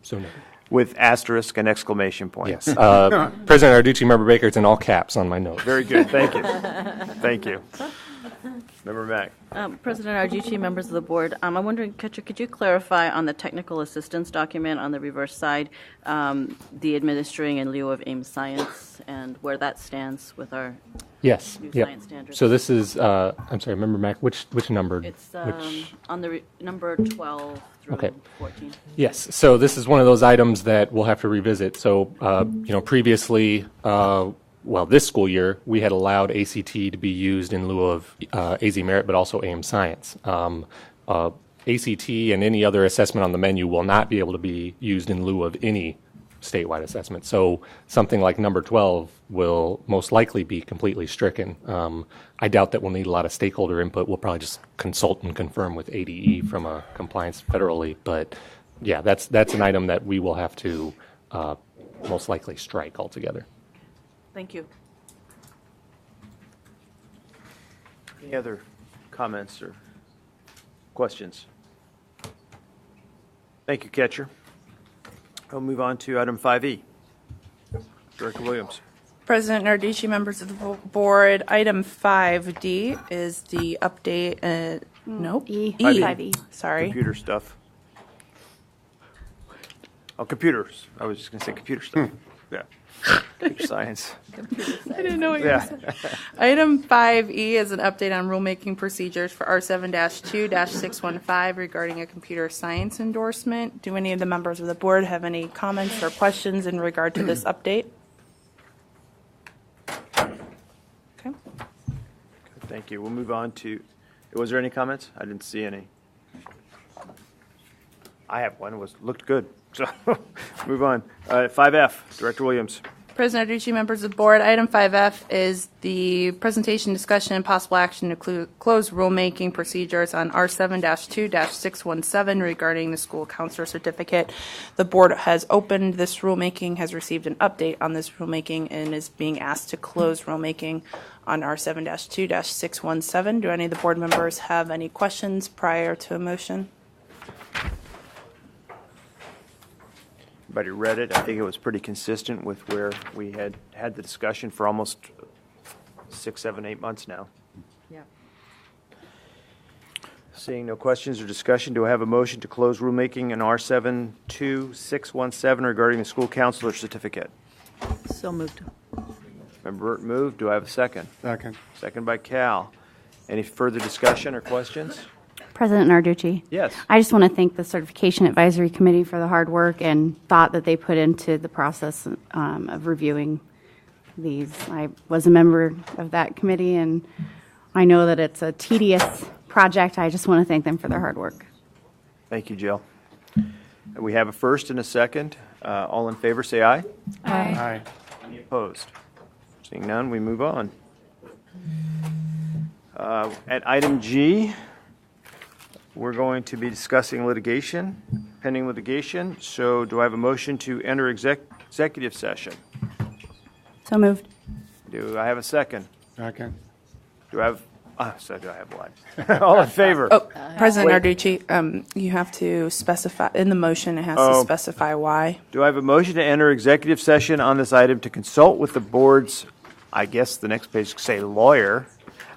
S12: So noted.
S1: With asterisk and exclamation point.
S12: Yes. President Narducci, Member Baker, it's in all caps on my notes.
S1: Very good. Thank you. Thank you. Member Mack.
S7: President Narducci, members of the board, I'm wondering, could you clarify on the technical assistance document on the reverse side, the administering in lieu of AIM Science and where that stands with our
S12: Yes.
S7: new
S12: Yep.
S7: science standards?
S12: So this is, I'm sorry, Member Mack, which number?
S7: It's on the number 12 through
S12: Okay.
S7: 14.
S12: Yes, so this is one of those items that we'll have to revisit. So, previously, this school year, we had allowed ACT to be used in lieu of AZ Merit, but also AIM Science. ACT and any other assessment on the menu will not be able to be used in lieu of any statewide assessment. So something like number 12 will most likely be completely stricken. I doubt that we'll need a lot of stakeholder input. We'll probably just consult and confirm with ADE from a compliance federally. But yeah, that's an item that we will have to most likely strike altogether.
S7: Thank you.
S1: Any other comments or questions? Thank you, Ketcher. We'll move on to item 5E. Director Williams.
S11: President Narducci, members of the board, item 5D is the update, nope.
S3: E.
S11: 5E. Sorry.
S1: Computer stuff. Oh, computers. I was just going to say computer stuff. Yeah. Computer science.
S11: I didn't know what you
S1: Yeah.
S11: said. Item 5E is an update on rulemaking procedures for R7-2-615 regarding a computer science endorsement. Do any of the members of the board have any comments or questions in regard to this update? Okay.
S1: Thank you. We'll move on to, was there any comments? I didn't see any. I have one. Looked good. So move on. 5F, Director Williams.
S11: President Narducci, members of the board, item 5F is the presentation, discussion, and possible action to close rulemaking procedures on R7-2-617 regarding the school counselor certificate. The board has opened this rulemaking, has received an update on this rulemaking, and is being asked to close rulemaking on R7-2-617. Do any of the board members have any questions prior to a motion?
S1: Everybody read it. I think it was pretty consistent with where we had the discussion for almost 6, 7, 8 months now.
S14: Yeah.
S1: Seeing no questions or discussion, do I have a motion to close rulemaking in R7-2-617 regarding the school counselor certificate?
S14: So moved.
S1: Member Burt moved. Do I have a second?
S10: Second.
S1: Second by Cal. Any further discussion or questions?
S15: President Narducci.
S1: Yes.
S15: I just want to thank the Certification Advisory Committee for the hard work and thought that they put into the process of reviewing these. I was a member of that committee, and I know that it's a tedious project. I just want to thank them for their hard work.
S1: Thank you, Jill. We have a first and a second. All in favor, say aye.
S10: Aye.
S1: Aye. Any opposed? Seeing none, we move on. At item G, we're going to be discussing litigation, pending litigation. So do I have a motion to enter executive session?
S15: So moved.
S1: Do I have a second?
S10: Second.
S1: Do I have one? All in favor?
S11: Oh, President
S1: Wait.
S11: Narducci, you have to specify, in the motion, it has to specify why.
S1: Do I have a motion to enter executive session on this item to consult with the board's, I guess the next page say lawyer,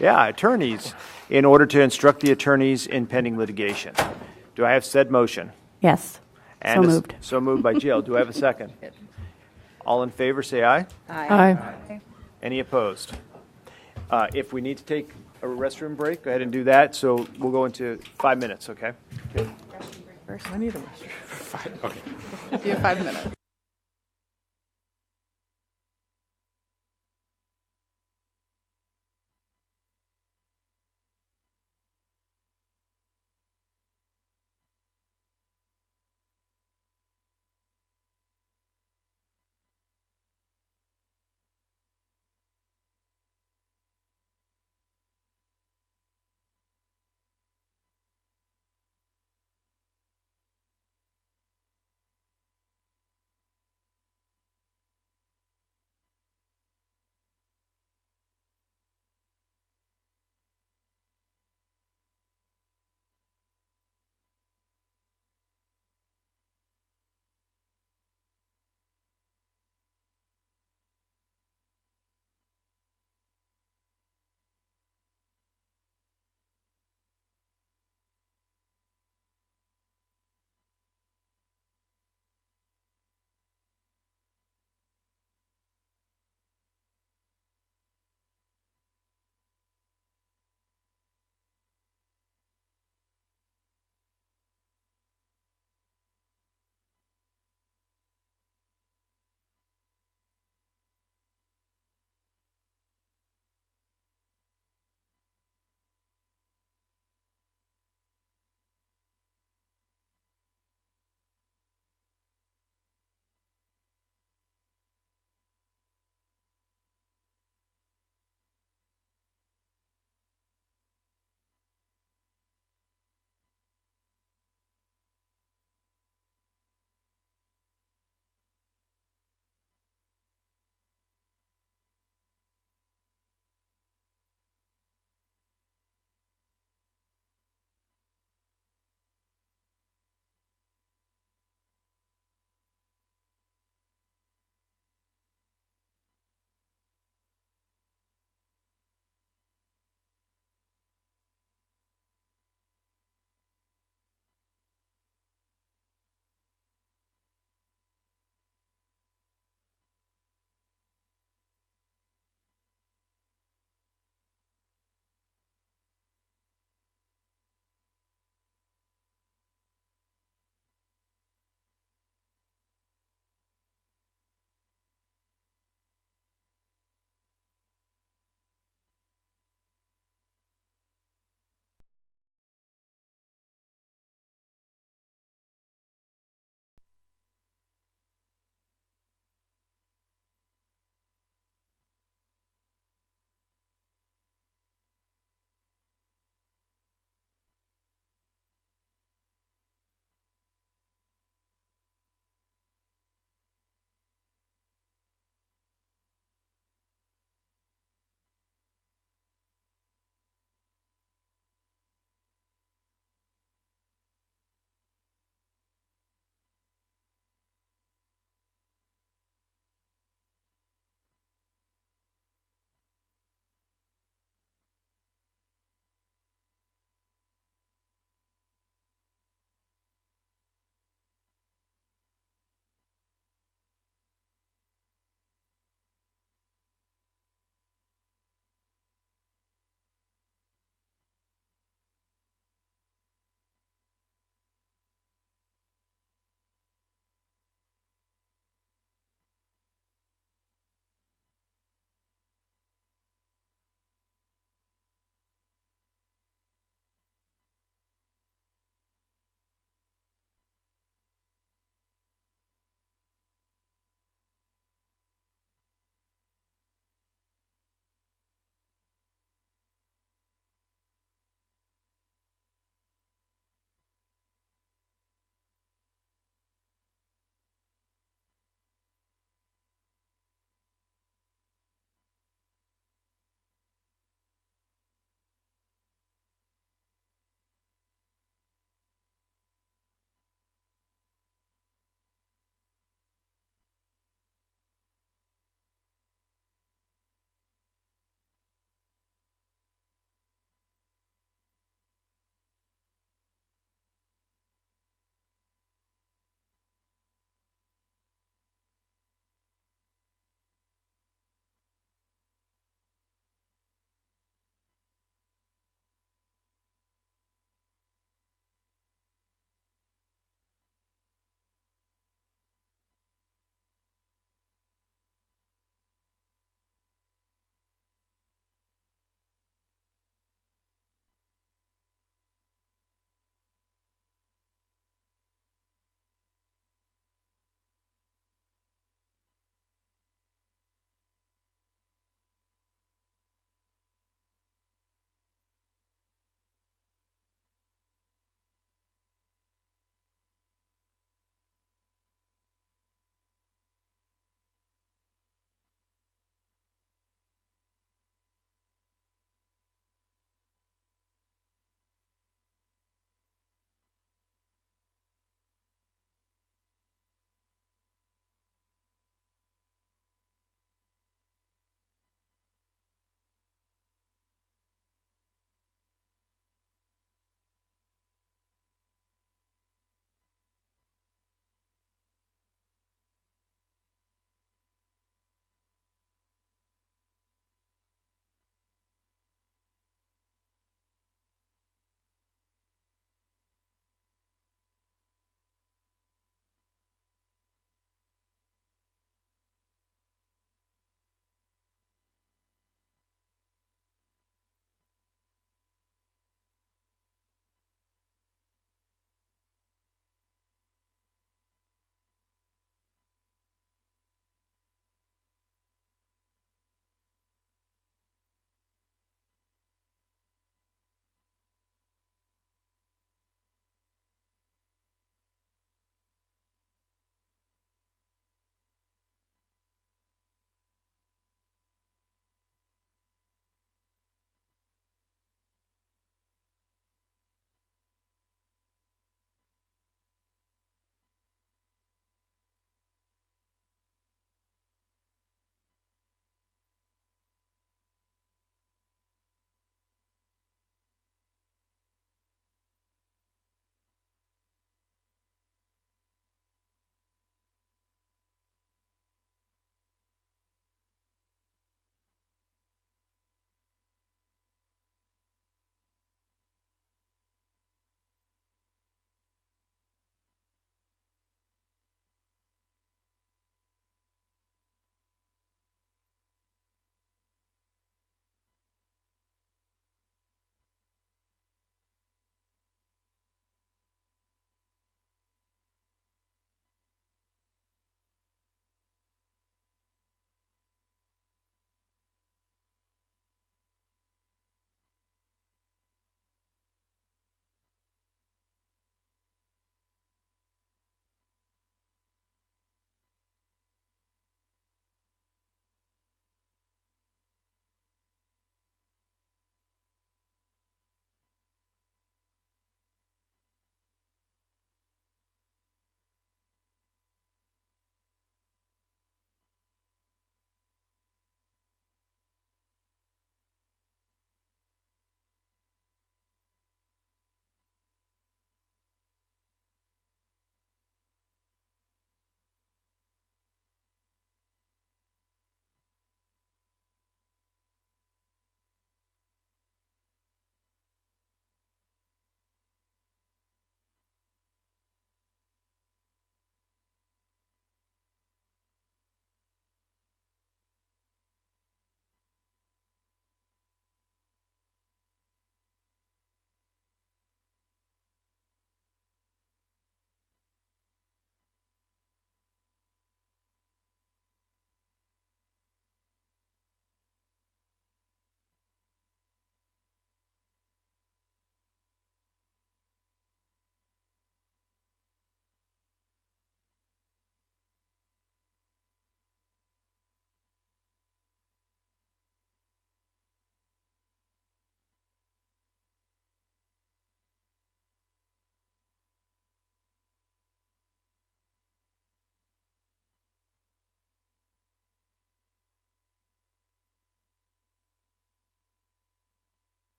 S1: attorneys, in order to instruct the attorneys in pending litigation? Do I have said motion?
S15: Yes.
S1: And
S15: So moved.
S1: So moved by Jill. Do I have a second? All in favor, say aye.
S5: Aye.
S1: Any opposed? If we need to take a restroom break, go ahead and do that. So we'll go into 5 minutes, okay?
S11: I need a restroom. Okay. If you have 5 minutes.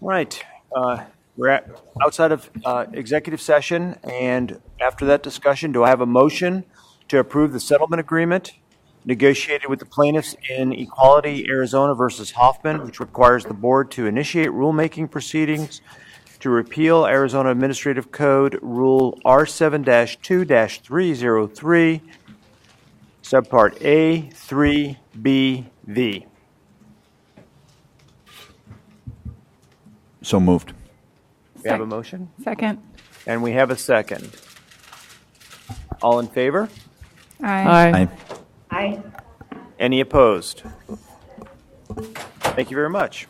S1: right. We're outside of executive session, and after that discussion, do I have a motion to approve the settlement agreement negotiated with the plaintiffs in Equality Arizona versus Hoffman, which requires the board to initiate rulemaking proceedings to repeal Arizona Administrative Code Rule R7-2-303, Subpart A, 3B, V.
S13: So moved.
S1: We have a motion,
S6: Second.
S1: and we have a second. All in favor?
S6: Aye.
S13: Aye.
S1: Any opposed? Thank you very much.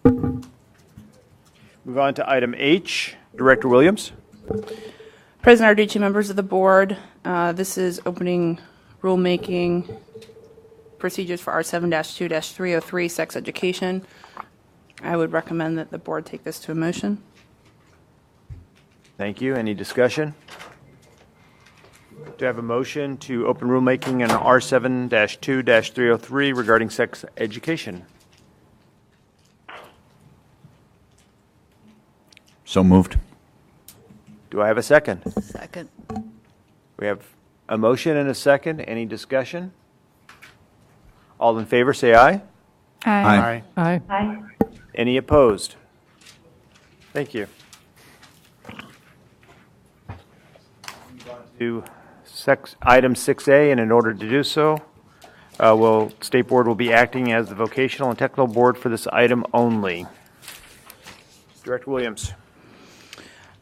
S1: Move on to item H. Director Williams.
S11: President Arducci, members of the board, this is opening rulemaking procedures for R7-2-303, sex education. I would recommend that the board take this to a motion.
S1: Thank you. Any discussion? Do I have a motion to open rulemaking on R7-2-303 regarding sex education?
S13: So moved.
S1: Do I have a second?
S14: Second.
S1: We have a motion and a second. Any discussion? All in favor, say aye.
S6: Aye.
S10: Aye.
S1: Any opposed? Thank you. To item 6A, and in order to do so, State Board will be acting as the vocational and technical board for this item only. Director Williams.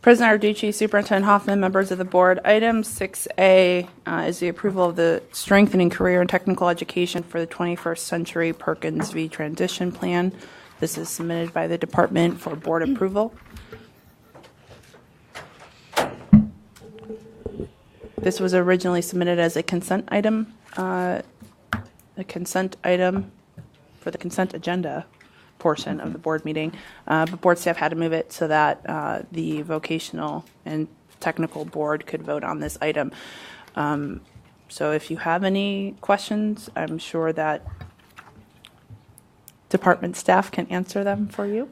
S11: President Arducci, Superintendent Hoffman, members of the board, item 6A is the approval of the Strengthening Career and Technical Education for the 21st Century Perkins v. Transition Plan. This is submitted by the department for board approval. This was originally submitted as a consent item for the consent agenda portion of the board meeting, but board staff had to move it so that the vocational and technical board could vote on this item. So if you have any questions, I'm sure that department staff can answer them for you.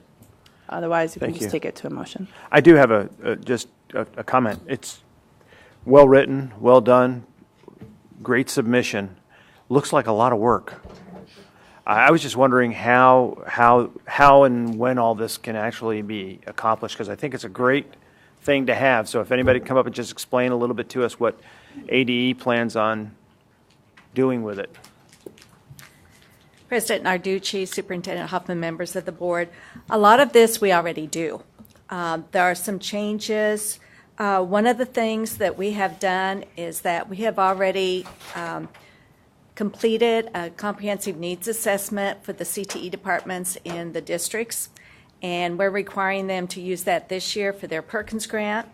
S11: Otherwise, you can just take it to a motion.
S1: I do have just a comment. It's well written, well done, great submission. Looks like a lot of work. I was just wondering how and when all this can actually be accomplished, because I think it's a great thing to have. So if anybody could come up and just explain a little bit to us what ADE plans on doing with it.
S16: President Narducci, Superintendent Hoffman, members of the board, a lot of this we already do. There are some changes. One of the things that we have done is that we have already completed a comprehensive needs assessment for the CTE departments in the districts, and we're requiring them to use that this year for their Perkins grant.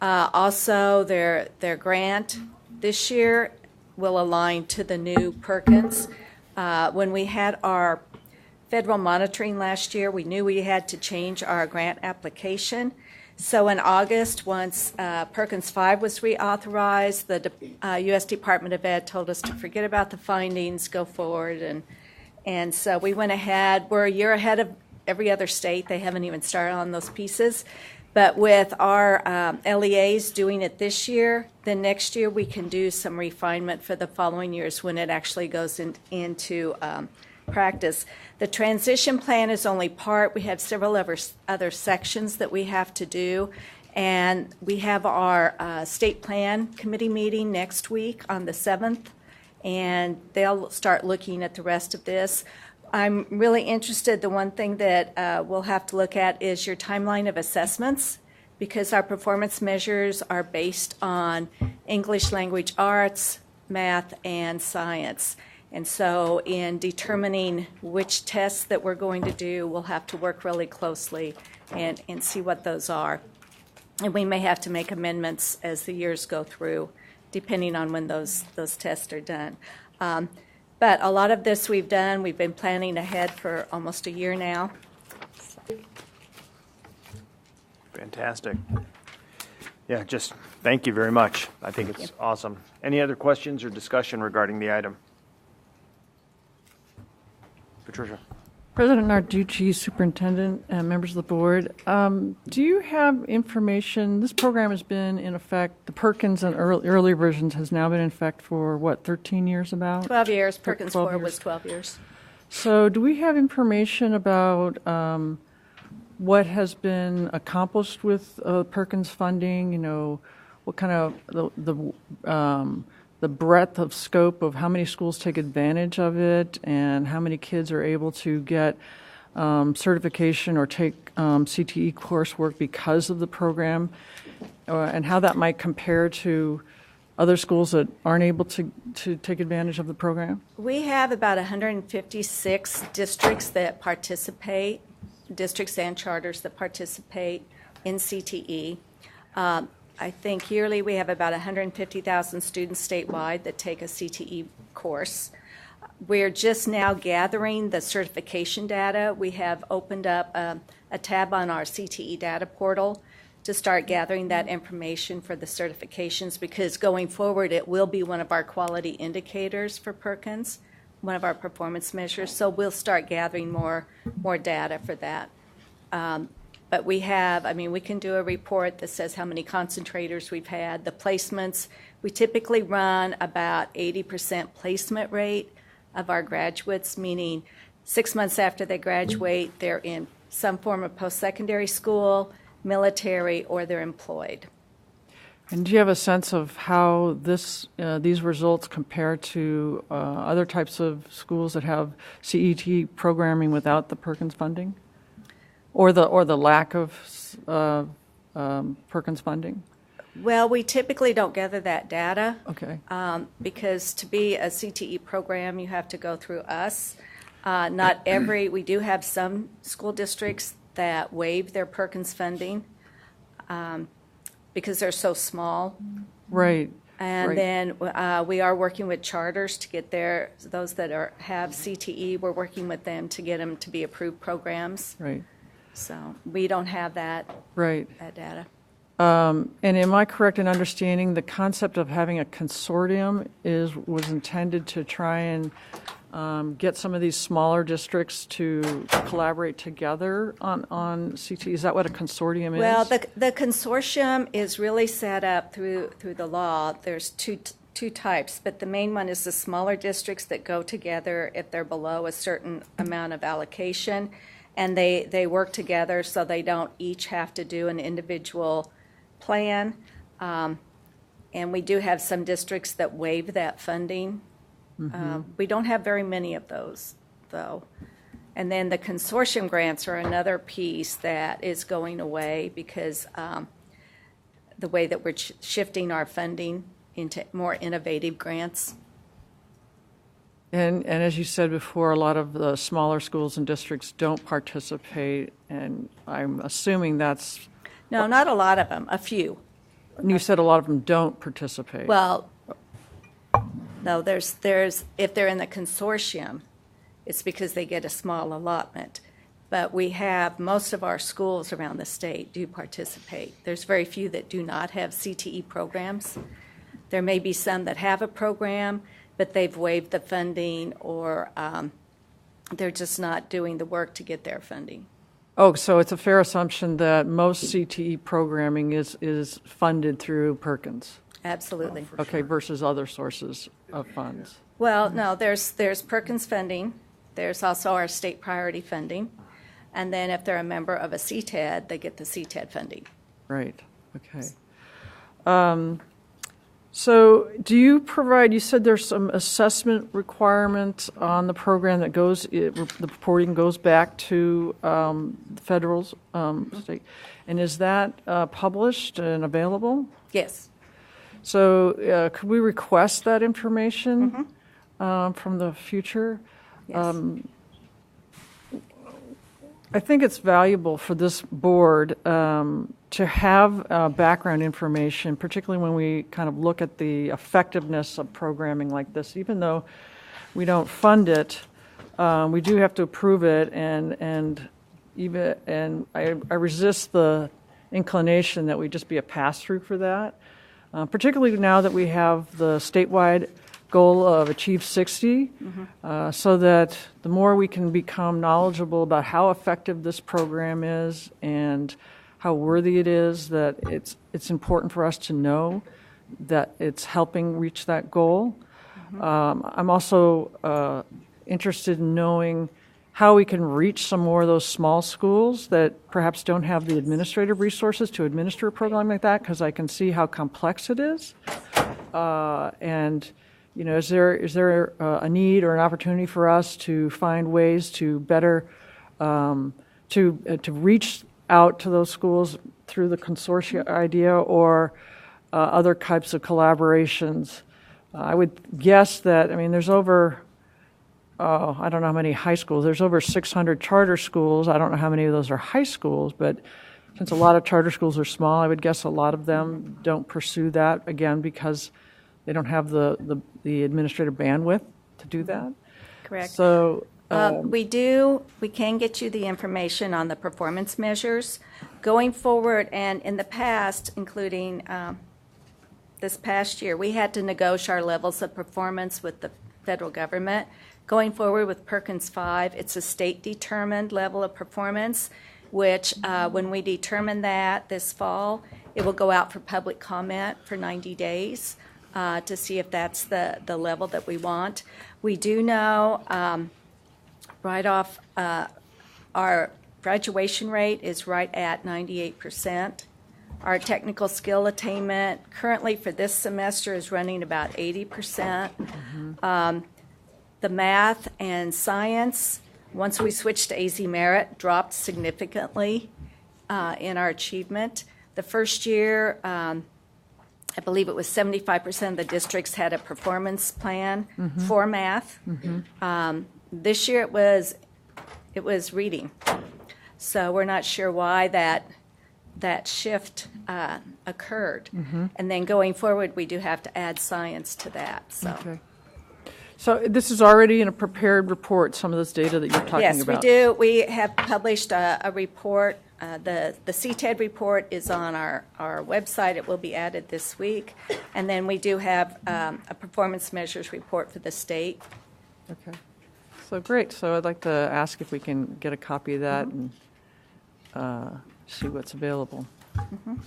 S16: Also, their grant this year will align to the new Perkins. When we had our federal monitoring last year, we knew we had to change our grant application. So in August, once Perkins 5 was reauthorized, the U.S. Department of Ed told us to forget about the findings, go forward. And so we went ahead. We're a year ahead of every other state. They haven't even started on those pieces. But with our LEAs doing it this year, then next year we can do some refinement for the following years when it actually goes into practice. The transition plan is only part. We have several other sections that we have to do. And we have our state plan committee meeting next week on the 7th. And they'll start looking at the rest of this. I'm really interested. The one thing that we'll have to look at is your timeline of assessments, because our performance measures are based on English language arts, math, and science. And so in determining which tests that we're going to do, we'll have to work really closely and see what those are. And we may have to make amendments as the years go through, depending on when those tests are done. But a lot of this we've done. We've been planning ahead for almost a year now.
S1: Fantastic. Yeah, just thank you very much. I think it's awesome. Any other questions or discussion regarding the item? Patricia.
S17: President Narducci, Superintendent, and members of the board, do you have information? This program has been in effect, the Perkins and earlier versions has now been in effect for, 13 years about?
S16: 12 years. Perkins
S17: 12
S16: 4
S17: years.
S16: was 12 years.
S17: So do we have information about what has been accomplished with Perkins funding? You know, what kind of the breadth of scope of how many schools take advantage of it, and how many kids are able to get certification or take CTE coursework because of the program, and how that might compare to other schools that aren't able to take advantage of the program?
S16: We have about 156 districts that participate, districts and charters that participate in CTE. I think yearly we have about 150,000 students statewide that take a CTE course. We're just now gathering the certification data. We have opened up a tab on our CTE data portal to start gathering that information for the certifications, because going forward it will be one of our quality indicators for Perkins, one of our performance measures. So we'll start gathering more data for that. But we have, we can do a report that says how many concentrators we've had, the placements. We typically run about 80% placement rate of our graduates, meaning 6 months after they graduate, they're in some form of post-secondary school, military, or they're employed.
S17: And do you have a sense of how these results compare to other types of schools that have CET programming without the Perkins funding? Or the lack of Perkins funding?
S16: Well, we typically don't gather that data.
S17: Okay.
S16: Because to be a CTE program, you have to go through us. We do have some school districts that waive their Perkins funding because they're so small.
S17: Right.
S16: And
S17: right.
S16: then we are working with charters to get those that have CTE, we're working with them to get them to be approved programs.
S17: Right.
S16: So we don't have that data.
S17: And am I correct in understanding the concept of having a consortium was intended to try and get some of these smaller districts to collaborate together on CT? Is that what a consortium is?
S16: Well, the consortium is really set up through the law. There's two types, but the main one is the smaller districts that go together if they're below a certain amount of allocation, and they work together so they don't each have to do an individual plan. And we do have some districts that waive that funding.
S17: Mm-hmm.
S16: We don't have very many of those, though. And then the consortium grants are another piece that is going away because the way that we're shifting our funding into more innovative grants.
S17: And as you said before, a lot of the smaller schools and districts don't participate, and I'm assuming that's...
S16: No, not a lot of them, a few.
S17: And you said a lot of them don't participate.
S16: Well, no, there's if they're in the consortium, it's because they get a small allotment. But we have most of our schools around the state do participate. There's very few that do not have CTE programs. There may be some that have a program, but they've waived the funding, or they're just not doing the work to get their funding.
S17: Oh, so it's a fair assumption that most CTE programming is funded through Perkins?
S16: Absolutely.
S17: Okay, versus other sources of funds.
S16: Well, no, there's Perkins funding. There's also our state priority funding. And then if they're a member of a CTED, they get the CTED funding.
S17: Right, okay. So do you provide, you said there's some assessment requirements on the program that the reporting goes back to the federal state. And is that published and available?
S16: Yes.
S17: So could we request that information from the future?
S16: Yes.
S17: I think it's valuable for this board to have background information, particularly when we kind of look at the effectiveness of programming like this. Even though we don't fund it, we do have to approve it, and I resist the inclination that we just be a pass-through for that, particularly now that we have the statewide goal of Achieve 60, so that the more we can become knowledgeable about how effective this program is and how worthy it is, that it's important for us to know that it's helping reach that goal. I'm also interested in knowing how we can reach some more of those small schools that perhaps don't have the administrative resources to administer a program like that, because I can see how complex it is. And you know, is there a need or an opportunity for us to find ways to better to reach out to those schools through the consortia idea or other types of collaborations? I would guess that, I mean, there's over, I don't know how many high schools. There's over 600 charter schools. I don't know how many of those are high schools, but since a lot of charter schools are small, I would guess a lot of them don't pursue that, again, because they don't have the administrative bandwidth to do that.
S16: Correct.
S17: So
S16: we can get you the information on the performance measures going forward, and in the past, including this past year, we had to negotiate our levels of performance with the federal government. Going forward with Perkins 5, it's a state-determined level of performance, which when we determine that this fall, it will go out for public comment for 90 days to see if that's the level that we want. We do know right off our graduation rate is right at 98%. Our technical skill attainment currently for this semester is running about 80%. The math and science, once we switched to AZ Merit, dropped significantly in our achievement. The first year, I believe it was 75% of the districts had a performance plan for math. This year it was reading. So we're not sure why that shift occurred. And then going forward, we do have to add science to that. So.
S17: Okay. So this is already in a prepared report, some of this data that you're talking
S16: yes,
S17: about?
S16: Yes, we do. We have published a report. The CTED report is on our website. It will be added this week. And then we do have a performance measures report for the state.
S17: Okay. So great. So I'd like to ask if we can get a copy of that and see what's available.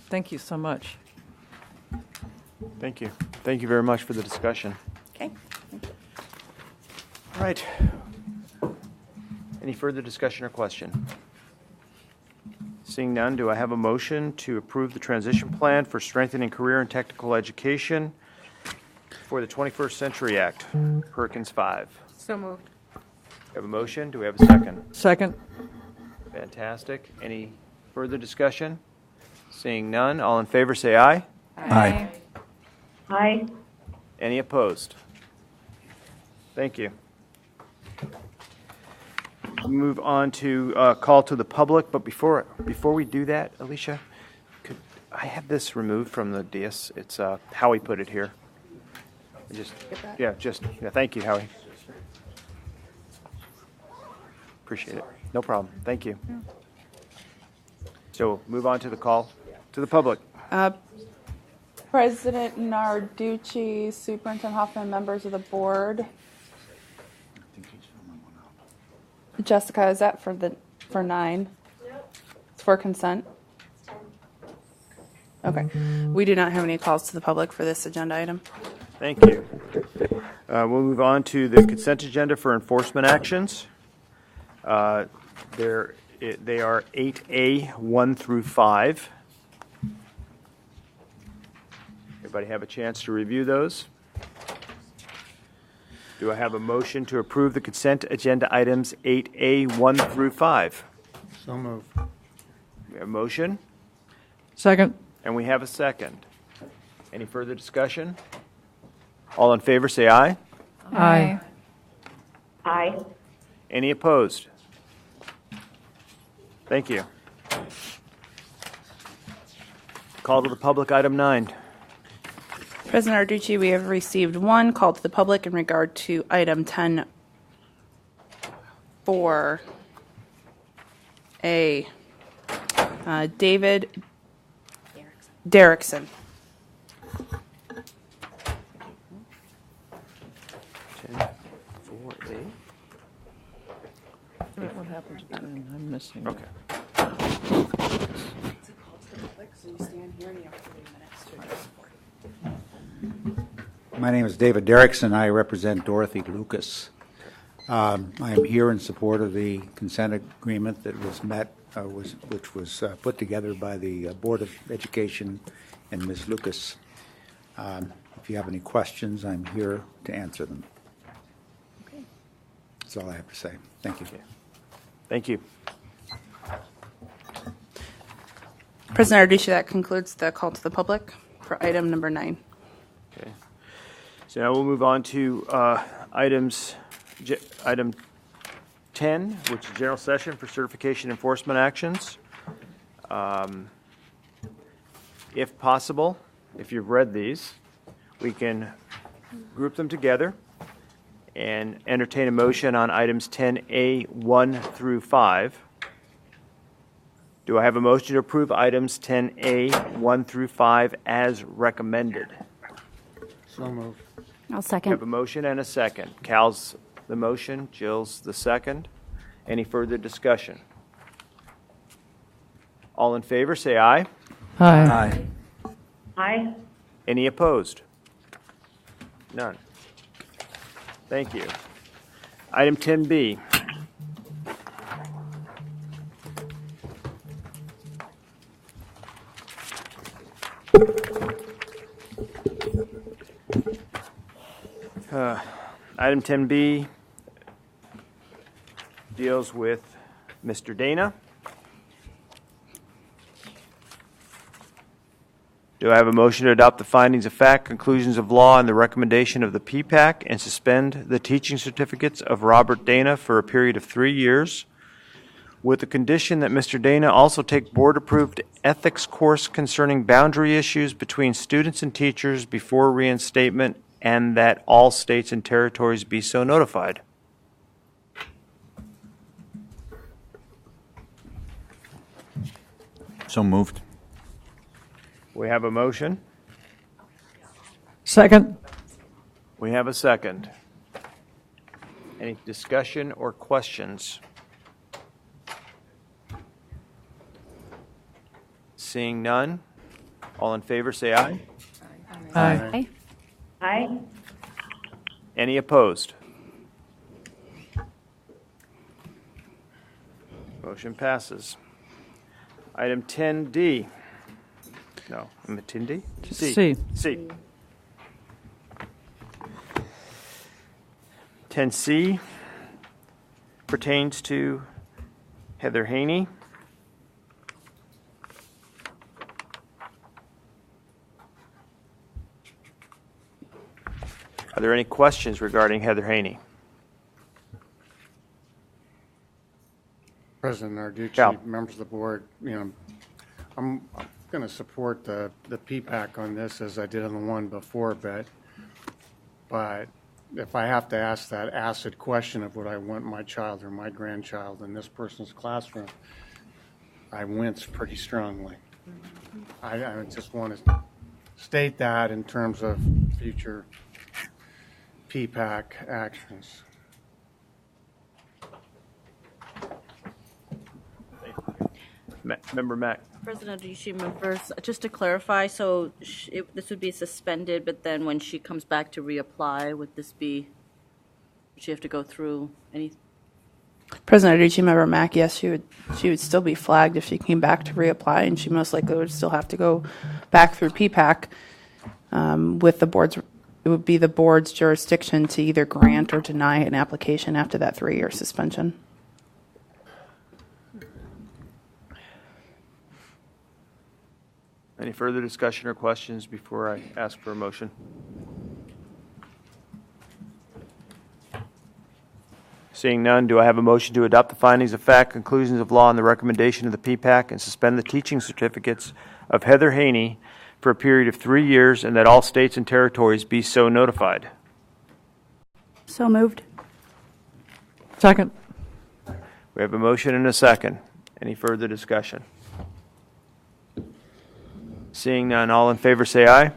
S17: Thank you so much.
S1: Thank you. Thank you very much for the discussion.
S16: Okay.
S1: All right. Any further discussion or question? Seeing none, do I have a motion to approve the transition plan for strengthening career and technical education for the 21st Century Act, Perkins 5?
S14: So moved.
S1: We have a motion. Do we have a second?
S17: Second.
S1: Fantastic. Any further discussion? Seeing none, all in favor say aye.
S13: Aye. Aye.
S1: Any opposed? Thank you. Move on to call to the public, but before we do that, Alicia, could I have this removed from the dais? It's Howie put it here. Thank you, Howie. Appreciate it. No problem. Thank you. So move on to the call to the public.
S11: President Narducci, Superintendent Hoffman, members of the board. Jessica, is that for 9?
S8: Nope.
S11: It's for consent? Okay. We do not have any calls to the public for this agenda item.
S1: Thank you. We'll move on to the consent agenda for enforcement actions. They are 8A, 1 through 5. Everybody have a chance to review those? Do I have a motion to approve the consent agenda items 8A, 1 through 5?
S10: So moved.
S1: We have a motion,
S17: Second.
S1: and we have a second. Any further discussion? All in favor say aye.
S17: Aye.
S13: Aye.
S1: Any opposed? Thank you. Call to the public, item 9.
S11: President Narducci, we have received one call to the public in regard to item 10-4A. David Derrickson.
S17: happens when I'm missing?
S1: Okay.
S18: My name is David Derrickson. I represent Dorothy Lucas. I am here in support of the consent agreement that was met, which was put together by the Board of Education and Ms. Lucas. If you have any questions, I'm here to answer them. That's all I have to say. Thank you.
S1: Thank you.
S11: President Arducci, that concludes the call to the public for item number 9.
S1: Okay. So now we'll move on to item 10, which is general session for certification enforcement actions. If possible, if you've read these, we can group them together and entertain a motion on items 10A 1 through 5. Do I have a motion to approve items 10A 1 through 5 as recommended?
S10: So moved.
S15: I'll
S1: I
S15: second.
S1: have a motion and a second. Cal's the motion, Jill's the second. Any further discussion? All in favor, say aye.
S17: Aye.
S13: Aye.
S1: Any opposed? None. Thank you. Item 10B. Item 10B deals with Mr. Dana. Do I have a motion to adopt the findings of fact, conclusions of law, and the recommendation of the PPAC and suspend the teaching certificates of Robert Dana for a period of 3 years, with the condition that Mr. Dana also take board-approved ethics course concerning boundary issues between students and teachers before reinstatement, and that all states and territories be so notified?
S18: So moved.
S1: We have a motion.
S17: Second.
S1: We have a second. Any discussion or questions? Seeing none, all in favor say aye.
S17: Aye.
S13: Aye.
S1: Any opposed? Motion passes. Item 10D. No, am I 10D?
S17: C.
S1: C. 10C pertains to Heather Haney. Are there any questions regarding Heather Haney?
S10: President Narducci,
S1: Cal.
S10: members of the board, I'm going to support the PPAC on this as I did on the one before, but if I have to ask that acid question of would I want my child or my grandchild in this person's classroom, I wince pretty strongly. I just want to state that in terms of future PPAC actions.
S1: Member Mack.
S7: President Arducci, members, just to clarify, so this would be suspended, but then when she comes back to reapply, would she have to go through any?
S11: President Arducci, member Mack, yes, she would still be flagged if she came back to reapply, and she most likely would still have to go back through PPAC with the board's. It would be the board's jurisdiction to either grant or deny an application after that 3-year suspension.
S1: Any further discussion or questions before I ask for a motion? Seeing none, do I have a motion to adopt the findings of fact, conclusions of law, and the recommendation of the PPAC and suspend the teaching certificates of Heather Haney for a period of 3 years, and that all states and territories be so notified?
S15: So moved.
S17: Second.
S1: We have a motion and a second. Any further discussion? Seeing none, all in favor say aye.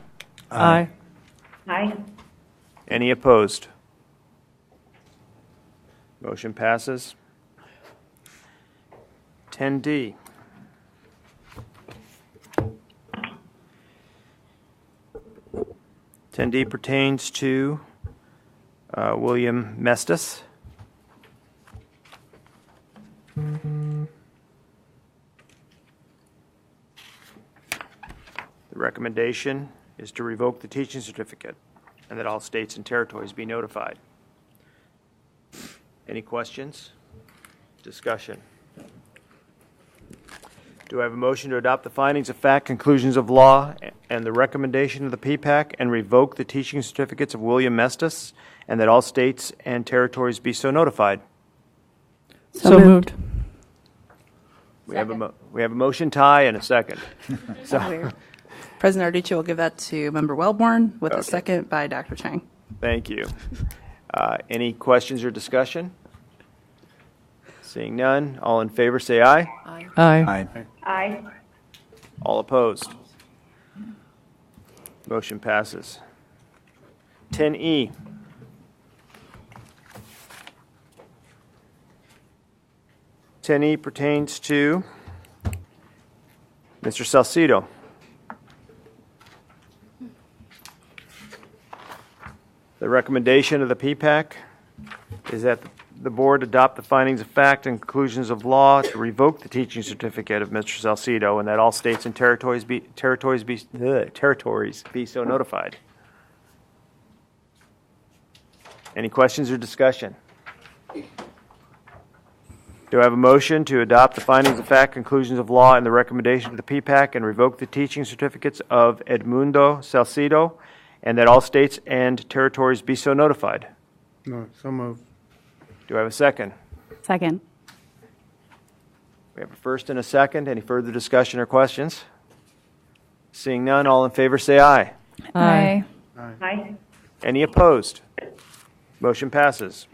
S17: Aye.
S13: Aye.
S1: Any opposed? Motion passes. 10D. Ten D pertains to William Mestis. The recommendation is to revoke the teaching certificate and that all states and territories be notified. Any questions? Discussion? Do I have a motion to adopt the findings of fact, conclusions of law, and the recommendation of the PPAC and revoke the teaching certificates of William Mestis and that all states and territories be so notified?
S17: So moved.
S1: We have a motion, Ty, and a second.
S11: So, President Narducci will give that to Member Wellborn with a second by Dr. Chang.
S1: Thank you. Any questions or discussion? Seeing none, all in favor say aye.
S17: Aye.
S18: Aye.
S13: Aye.
S1: All opposed? Motion passes. 10E. Pertains to Mr. Salcido. The recommendation of the PPAC is that the board adopt the findings of fact and conclusions of law to revoke the teaching certificate of Mr. Salcido and that all states and territories be so notified. Any questions or discussion? Do I have a motion to adopt the findings of fact, conclusions of law, and the recommendation of the PPAC and revoke the teaching certificates of Edmundo Salcido and that all states and territories be so notified?
S10: No, so moved.
S1: Do I have a second?
S15: Second.
S1: We have a first and a second. Any further discussion or questions? Seeing none, all in favor say aye.
S6: Aye.
S13: Aye.
S1: Any opposed? Motion passes.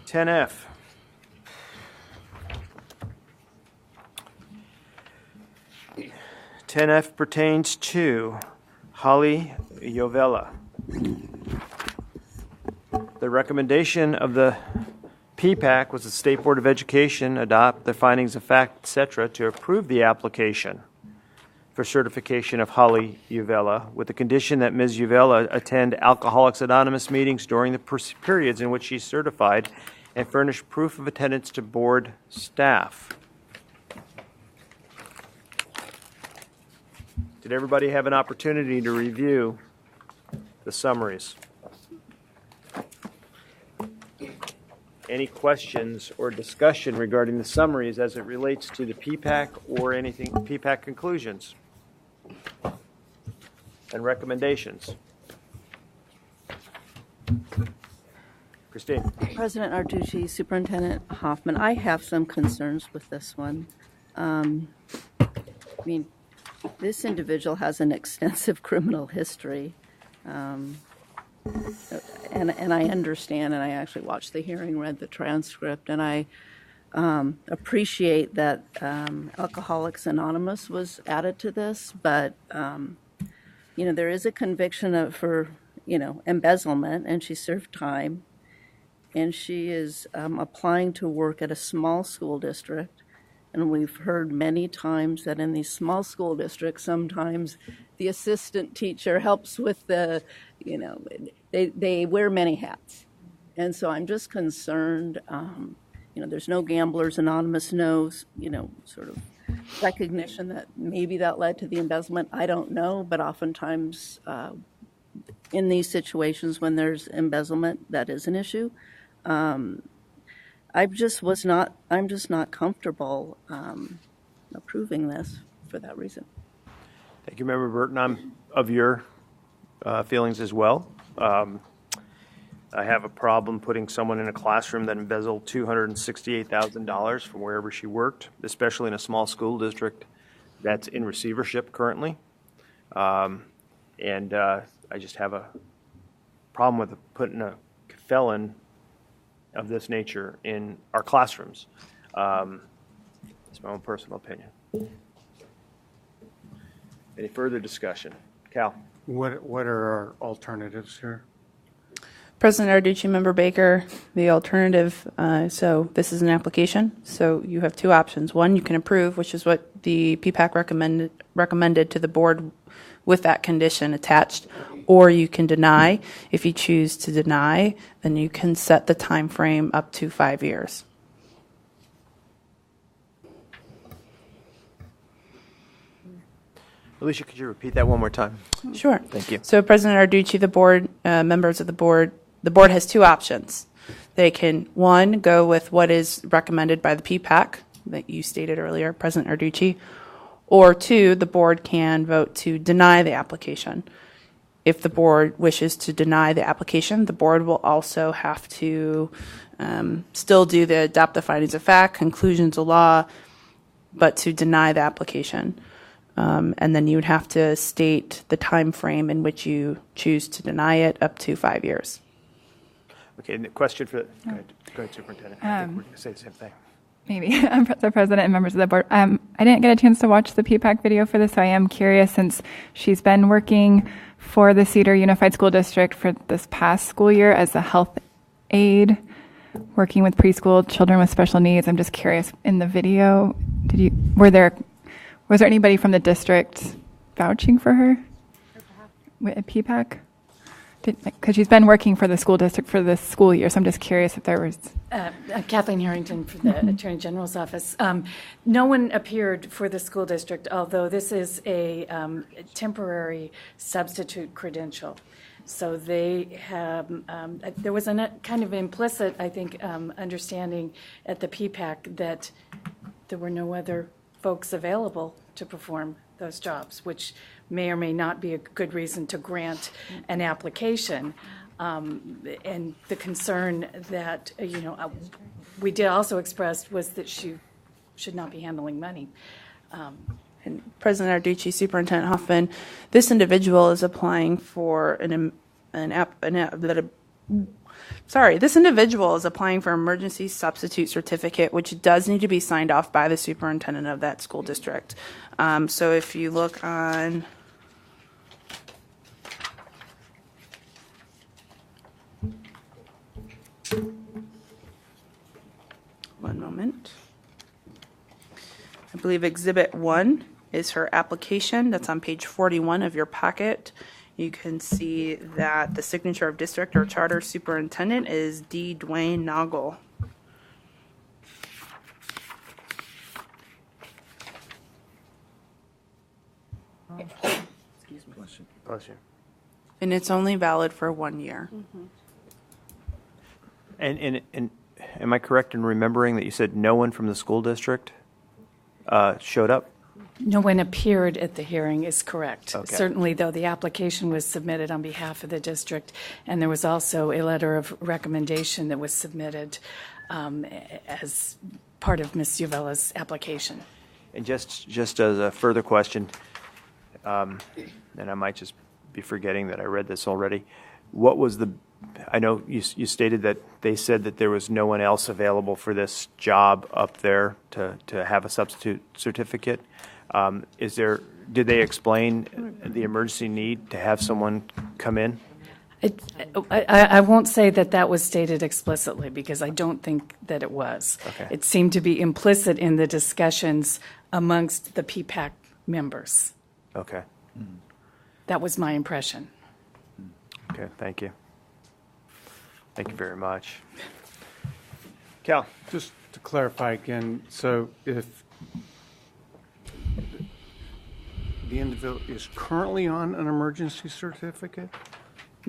S1: 10F. Pertains to Holly Jovela. The recommendation of the PPAC was the State Board of Education adopt the findings of fact, etc., to approve the application for certification of Holly Jovela with the condition that Ms. Jovela attend Alcoholics Anonymous meetings during the periods in which she's certified and furnish proof of attendance to board staff. Did everybody have an opportunity to review the summaries? Any questions or discussion regarding the summaries as it relates to the PPAC or anything PPAC conclusions and recommendations? Christine.
S7: President Narducci, Superintendent Hoffman, I have some concerns with this one. I mean, this individual has an extensive criminal history. And I understand, and I actually watched the hearing, read the transcript, and I appreciate that Alcoholics Anonymous was added to this, but, there is a conviction for embezzlement, and she served time, and she is applying to work at a small school district, and we've heard many times that in these small school districts, sometimes the assistant teacher helps with the, they wear many hats. And so I'm just concerned, there's no Gamblers Anonymous, no, sort of recognition that maybe that led to the embezzlement. I don't know, but oftentimes in these situations when there's embezzlement, that is an issue. I'm just not comfortable approving this for that reason.
S1: Thank you, Member Burton. I'm of your feelings as well. I have a problem putting someone in a classroom that embezzled $268,000 from wherever she worked, especially in a small school district that's in receivership currently. And I just have a problem with putting a felon of this nature in our classrooms. It's my own personal opinion. Any further discussion? Cal?
S10: What are our alternatives here?
S11: President Arducci, Member Baker, the alternative, so this is an application, so you have two options. One, you can approve, which is what the PPAC recommended to the board with that condition attached, or you can deny. If you choose to deny, then you can set the time frame up to 5 years.
S1: Alicia, could you repeat that one more time?
S11: Sure.
S1: Thank you.
S11: So President Arducci, the board, members of the board has two options. They can, one, go with what is recommended by the PPAC that you stated earlier, President Arducci, or two, the board can vote to deny the application. If the board wishes to deny the application, the board will also have to still adopt the findings of fact, conclusions of law, but to deny the application. And then you would have to state the time frame in which you choose to deny it, up to 5 years.
S1: Okay, and the question for, go ahead, Superintendent. I think we're going to say the same thing.
S6: Maybe. The president and members of the board. I didn't get a chance to watch the PPAC video for this, so I am curious, since she's been working for the Cedar Unified School District for this past school year as a health aide, working with preschool children with special needs. I'm just curious, in the video, was there anybody from the district vouching for her at PPAC? Because she's been working for the school district for this school year, so I'm just curious if there was...
S8: Kathleen Harrington for the Attorney General's office. No one appeared for the school district, although this is a temporary substitute credential. So they have, there was a kind of implicit, I think, understanding at the PPAC that there were no other folks available to perform those jobs, which may or may not be a good reason to grant an application. And the concern that, we did also express was that she should not be handling money.
S11: And President Arducci, Superintendent Hoffman, this individual is applying for this individual is applying for emergency substitute certificate, which does need to be signed off by the superintendent of that school district. So if you look on one moment. I believe Exhibit 1 is her application. That's on page 41 of your packet. You can see that the signature of district or charter superintendent is D. Dwayne Noggle.
S1: Excuse me. Bless you.
S11: And it's only valid for 1 year.
S1: And am I correct in remembering that you said no one from the school district showed up?
S8: No one appeared at the hearing is correct.
S1: Okay.
S8: Certainly, though, the application was submitted on behalf of the district, and there was also a letter of recommendation that was submitted as part of Ms. Uvella's application.
S1: And just as a further question, and I might just be forgetting that I read this already, what was I know you stated that they said that there was no one else available for this job up there to have a substitute certificate. Did they explain the emergency need to have someone come in?
S8: I won't say that was stated explicitly, because I don't think that it was.
S1: Okay.
S8: It seemed to be implicit in the discussions amongst the PPAC members.
S1: Okay.
S8: That was my impression.
S1: Okay, thank you. Thank you very much. Cal?
S10: Just to clarify again, so if the individual is currently on an emergency certificate?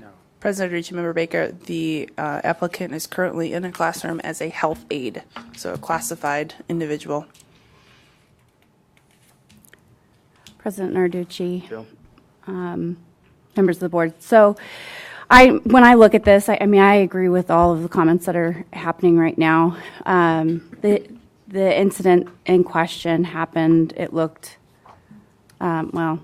S10: No.
S11: President Arducci, Member Baker, the applicant is currently in a classroom as a health aide, so a classified individual.
S15: President Narducci,
S1: Bill?
S15: members of the board. So when I look at this, I agree with all of the comments that are happening right now. The incident in question happened, it looked, there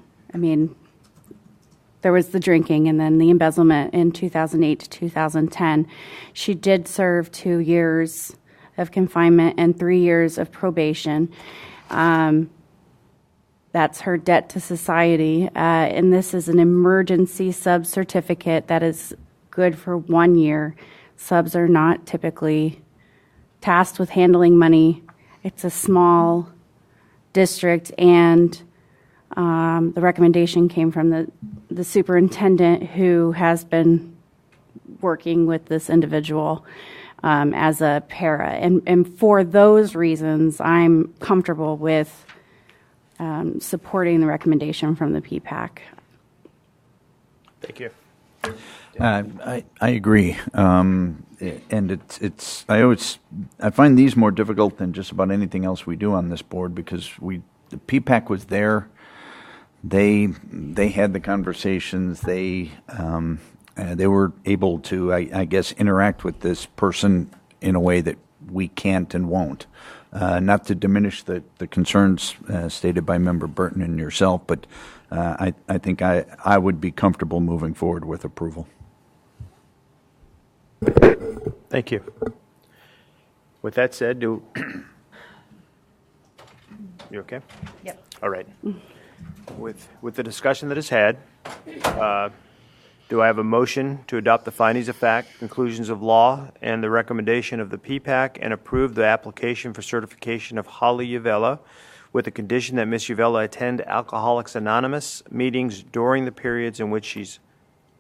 S15: was the drinking and then the embezzlement in 2008 to 2010. She did serve 2 years of confinement and 3 years of probation. That's her debt to society. And this is an emergency sub-certificate that is good for 1 year. Subs are not typically tasked with handling money. It's a small district, and the recommendation came from the superintendent, who has been working with this individual as a para. And for those reasons, I'm comfortable with supporting the recommendation from the PPAC.
S1: Thank you.
S19: I agree, and it's I find these more difficult than just about anything else we do on this board, because the PPAC was there, they had the conversations, they were able to I guess interact with this person in a way that we can't and won't. Not to diminish the concerns stated by Member Burton and yourself, but I think I would be comfortable moving forward with approval.
S1: Thank you. With that said, you okay?
S16: Yep.
S1: All right. With the discussion that is had, do I have a motion to adopt the findings of fact, conclusions of law, and the recommendation of the PPAC, and approve the application for certification of Holly Uvella, with the condition that Ms. Uvella attend Alcoholics Anonymous meetings during the periods in which she's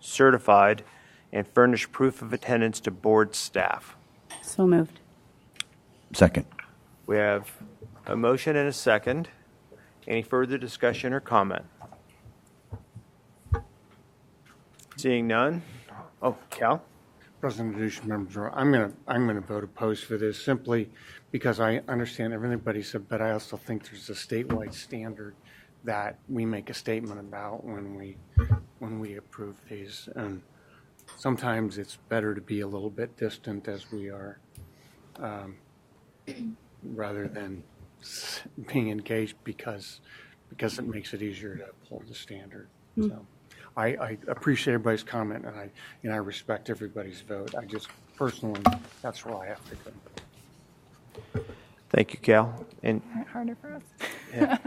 S1: certified, and furnish proof of attendance to board staff?
S15: So moved.
S19: Second.
S1: We have a motion and a second. Any further discussion or comment? Seeing none. Oh, Cal?
S10: President Adduci, members, I'm going to vote opposed for this, simply because I understand everything everybody said, but I also think there's a statewide standard that we make a statement about when we approve these. And sometimes it's better to be a little bit distant, as we are, rather than being engaged, because it makes it easier to uphold the standard. So I appreciate everybody's comment, and I respect everybody's vote. I just personally, that's where I have to go.
S1: Thank you, Cal. And
S6: Harder for us.
S1: yeah.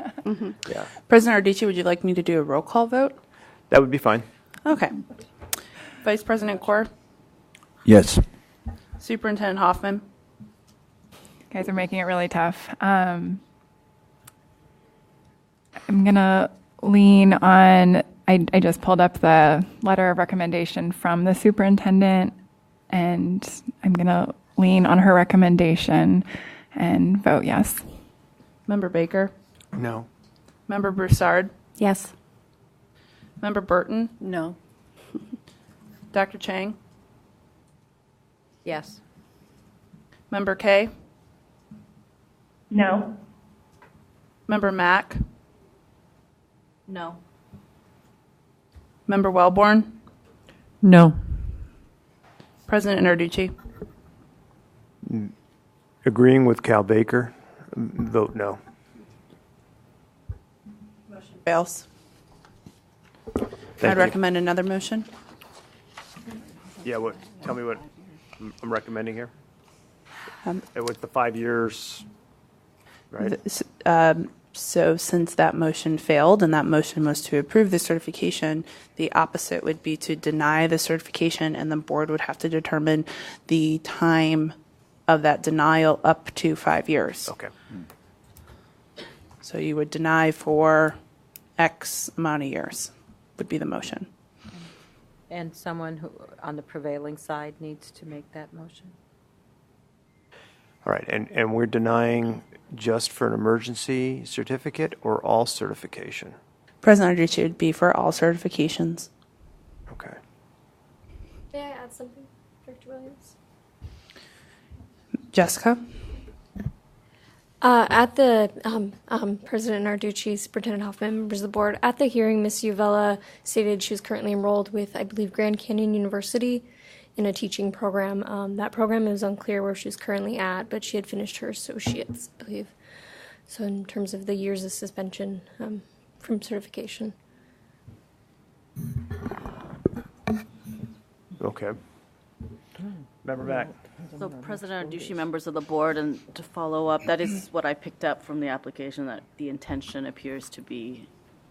S11: Yeah. President Arducci, would you like me to do a roll call vote?
S1: That would be fine.
S11: Okay. Vice President Corr?
S19: Yes.
S11: Superintendent Hoffman?
S6: You guys are making it really tough. I'm going to lean on, I just pulled up the letter of recommendation from the superintendent, and I'm going to lean on her recommendation and vote yes.
S11: Member Baker?
S10: No.
S11: Member Broussard?
S15: Yes.
S11: Member Burton?
S16: No.
S11: Dr. Chang?
S14: Yes.
S11: Member Kay?
S13: No.
S11: Member Mack?
S7: No.
S11: Member Wellborn?
S17: No.
S11: President Narducci?
S1: Agreeing with Cal Baker, vote no.
S11: Motion fails.
S1: Thank
S11: I'd
S1: you.
S11: recommend another motion.
S1: Yeah, what? Tell me what I'm recommending here.
S11: Um,
S1: It was the 5 years, right?
S11: So since that motion failed, and that motion was to approve the certification, the opposite would be to deny the certification, and the board would have to determine the time of that denial up to 5 years.
S1: Okay.
S11: So you would deny for X amount of years, would be the motion.
S14: And someone who, on the prevailing side, needs to make that motion.
S1: All right, and we're denying just for an emergency certificate or all certification?
S11: President Arducci would be for all certifications.
S1: Okay.
S3: May I add something, Director Williams?
S11: Jessica?
S3: At the President Narducci, Superintendent Hoffman, members of the board, at the hearing, Ms. Uvella stated she was currently enrolled with, I believe, Grand Canyon University in a teaching program. That program is unclear where she's currently at, but she had finished her associates, I believe. So in terms of the years of suspension from certification.
S1: Okay. Member Mack.
S7: So President Arducci, members of the board, and to follow up, that is what I picked up from the application, that the intention appears to be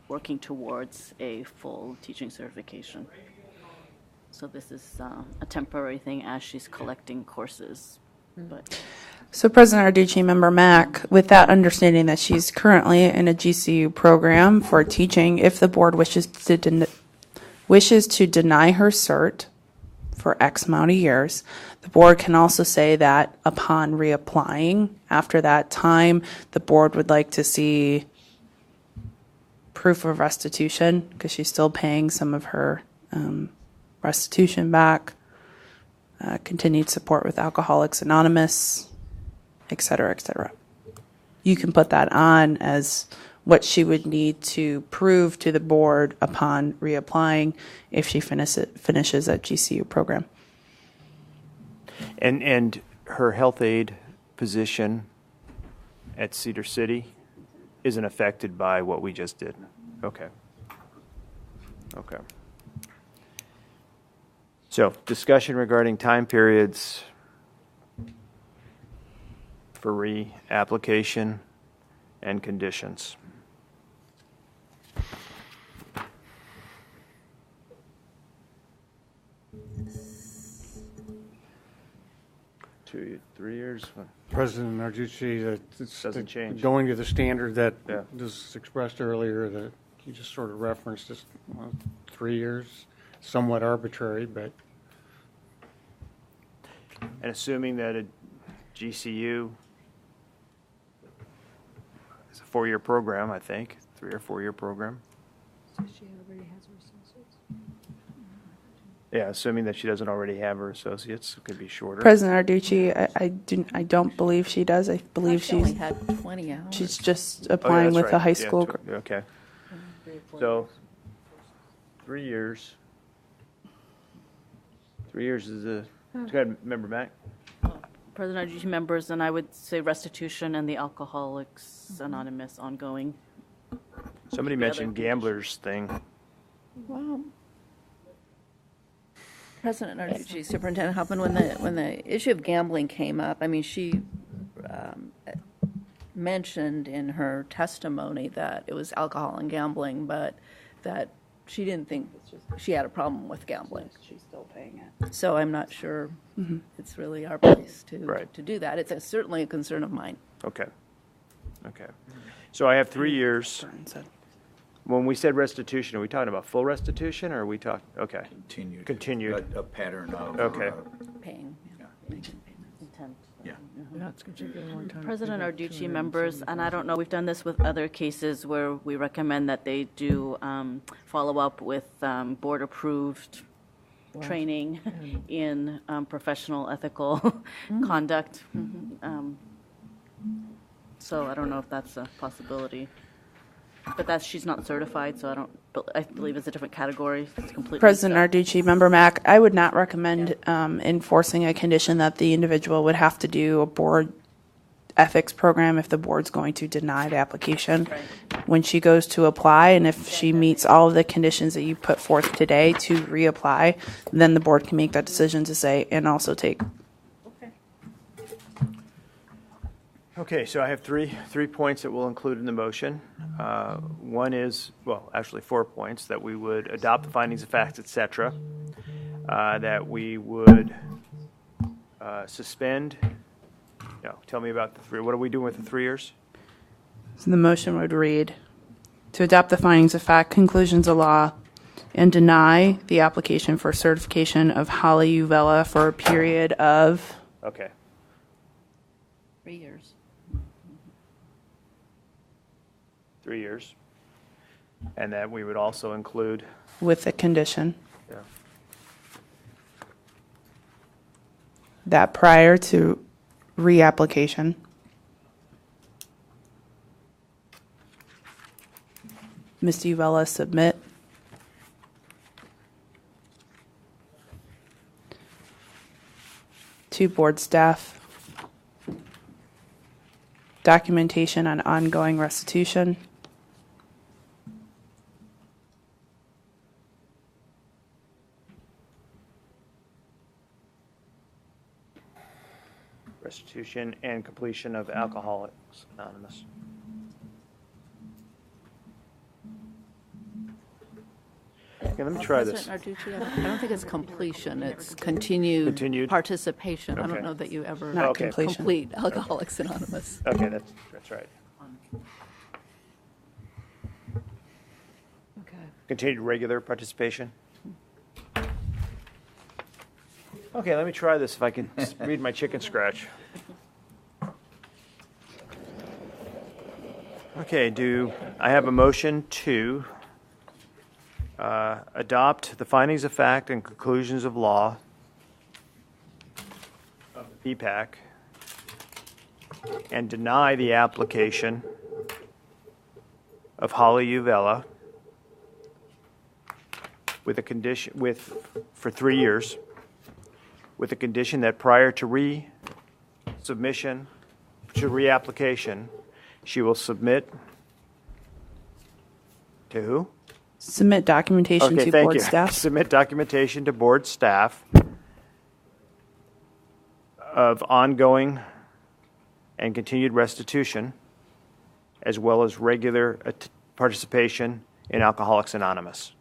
S7: working towards a full teaching certification. So this is a temporary thing as she's collecting courses. But
S11: So President Arducci, Member Mack, with that understanding that she's currently in a GCU program for teaching, if the board wishes to deny her cert for X amount of years, the board can also say that upon reapplying after that time, the board would like to see proof of restitution because she's still paying some of her restitution back, continued support with Alcoholics Anonymous, et cetera, et cetera. You can put that on as what she would need to prove to the board upon reapplying if she finishes that GCU program.
S1: And her health aide position at Cedar City isn't affected by what we just did? Okay. Okay. So, discussion regarding time periods for reapplication and conditions. Two, 3 years?
S10: President Narducci, that it's
S1: Doesn't change.
S10: going to the standard that
S1: Yeah.
S10: was expressed earlier that you just sort of referenced, just 3 years, somewhat arbitrary, but
S1: And assuming that a GCU is a 4-year program, I think, 3 or 4 year program. Yeah, assuming that she doesn't already have her associates, it could be shorter.
S11: President Arducci, I don't believe she does. I believe
S2: She only
S11: she's
S2: had 20 hours.
S11: she's just
S1: Oh, yeah,
S11: applying
S1: that's
S11: with
S1: right.
S11: the high
S1: Yeah,
S11: school.
S1: Okay. So, 3 years. 3 years is a, go ahead, Member Mack.
S7: President Arducci, members, and I would say restitution and the Alcoholics Anonymous ongoing.
S1: Somebody
S7: The
S1: mentioned
S7: other
S1: gamblers thing.
S2: Well, President Narducci, Superintendent Hoffman, when the issue of gambling came up, I mean, she mentioned in her testimony that it was alcohol and gambling, but that she didn't think she had a problem with gambling.
S11: She's still paying it.
S2: So I'm not sure it's really our place to
S1: Right.
S2: do that. It's certainly a concern of mine.
S1: Okay. Okay. So I have 3 years. When we said restitution, are we talking about full restitution or are we talking, okay. Continued.
S19: A pattern of.
S1: Okay.
S2: Paying.
S7: Intent.
S19: Yeah.
S17: Yeah, it's going to take a long time. to
S7: President
S17: pay back
S7: Arducci, members, and I don't know, we've done this with other cases where we recommend that they do follow up with board-approved training in professional ethical conduct. So I don't know if that's a possibility. But she's not certified, so I believe it's a different category. It's completely
S11: President
S7: separate.
S11: Arducci, Member Mack, I would not recommend enforcing a condition that the individual would have to do a board ethics program if the board's going to deny the application. When she goes to apply, and if she meets all of the conditions that you put forth today to reapply, then the board can make that decision to say, and also take.
S1: Okay, so I have three points that we'll include in the motion. One is, well, actually 4 points, that we would adopt the findings of facts, et cetera, that we would suspend, tell me about the 3, what are we doing with the 3 years?
S11: So the motion would read, to adopt the findings of fact, conclusions of law, and deny the application for certification of Holly Uvella for a period of
S1: Okay.
S2: 3 years.
S1: 3 years. And that we would also include,
S11: with the condition
S1: yeah,
S11: that prior to reapplication, Ms. Uvella submit to board staff documentation on ongoing restitution,
S1: restitution and completion of Alcoholics Anonymous. Okay, let me try this.
S20: President Narducci, I don't think it's completion, it's continued participation. I
S1: Okay.
S20: don't know that you ever
S1: Not Okay. completion.
S20: complete Alcoholics Anonymous.
S1: Okay, that's right.
S20: Okay.
S1: Continued regular participation. Okay, let me try this if I can read my chicken scratch. Okay, do I have a motion to adopt the findings of fact and conclusions of law of the PPAC and deny the application of Holly Uvella with a condition for 3 years, with a condition that prior to reapplication, she will submit to who?
S11: Submit documentation to
S1: thank
S11: board
S1: you.
S11: staff.
S1: Submit documentation to board staff of ongoing and continued restitution, as well as regular participation in Alcoholics Anonymous.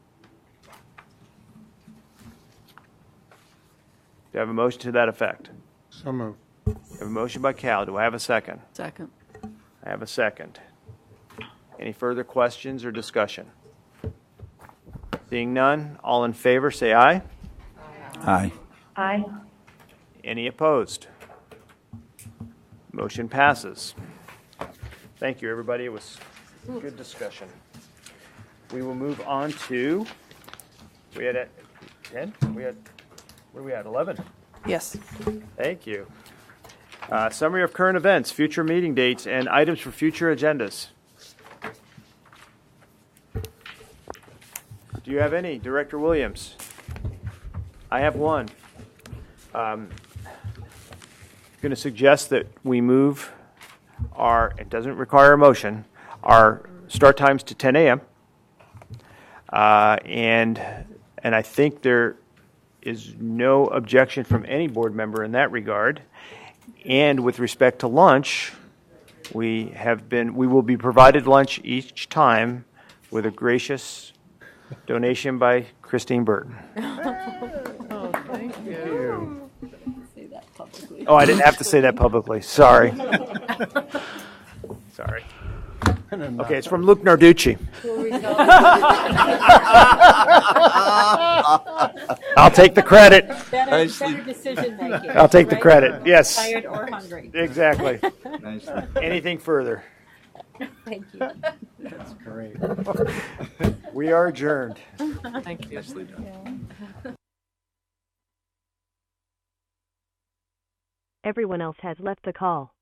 S1: Do I have a motion to that effect?
S10: So moved.
S1: I have a motion by Cal. Do I have a second?
S20: Second.
S1: I have a second. Any further questions or discussion? Seeing none, all in favor say aye.
S19: Aye.
S13: Aye.
S1: Any opposed? Motion passes. Thank you, everybody. It was a good discussion. We will move on to, we had at 10? Where are we at, 11?
S11: Yes.
S1: Thank you. Summary of current events, future meeting dates, and items for future agendas. Do you have any? Director Williams? I have one. I'm going to suggest that we move it doesn't require a motion, our start times to 10 a.m. And I think there is no objection from any board member in that regard. And with respect to lunch, we will be provided lunch each time with a gracious donation by Christine Burton.
S20: Oh, thank you. Say that publicly.
S1: Oh, I didn't have to say that publicly. Sorry. Sorry. Okay, it's from Luke Narducci. I'll take the credit.
S14: Better decision making.
S1: I'll take the credit. Yes.
S14: Tired or hungry.
S1: Exactly.
S19: Nicely.
S1: Anything further?
S14: Thank you.
S1: That's great. We are adjourned.
S20: Thank you.
S19: Nicely done.
S21: Everyone else has left the call.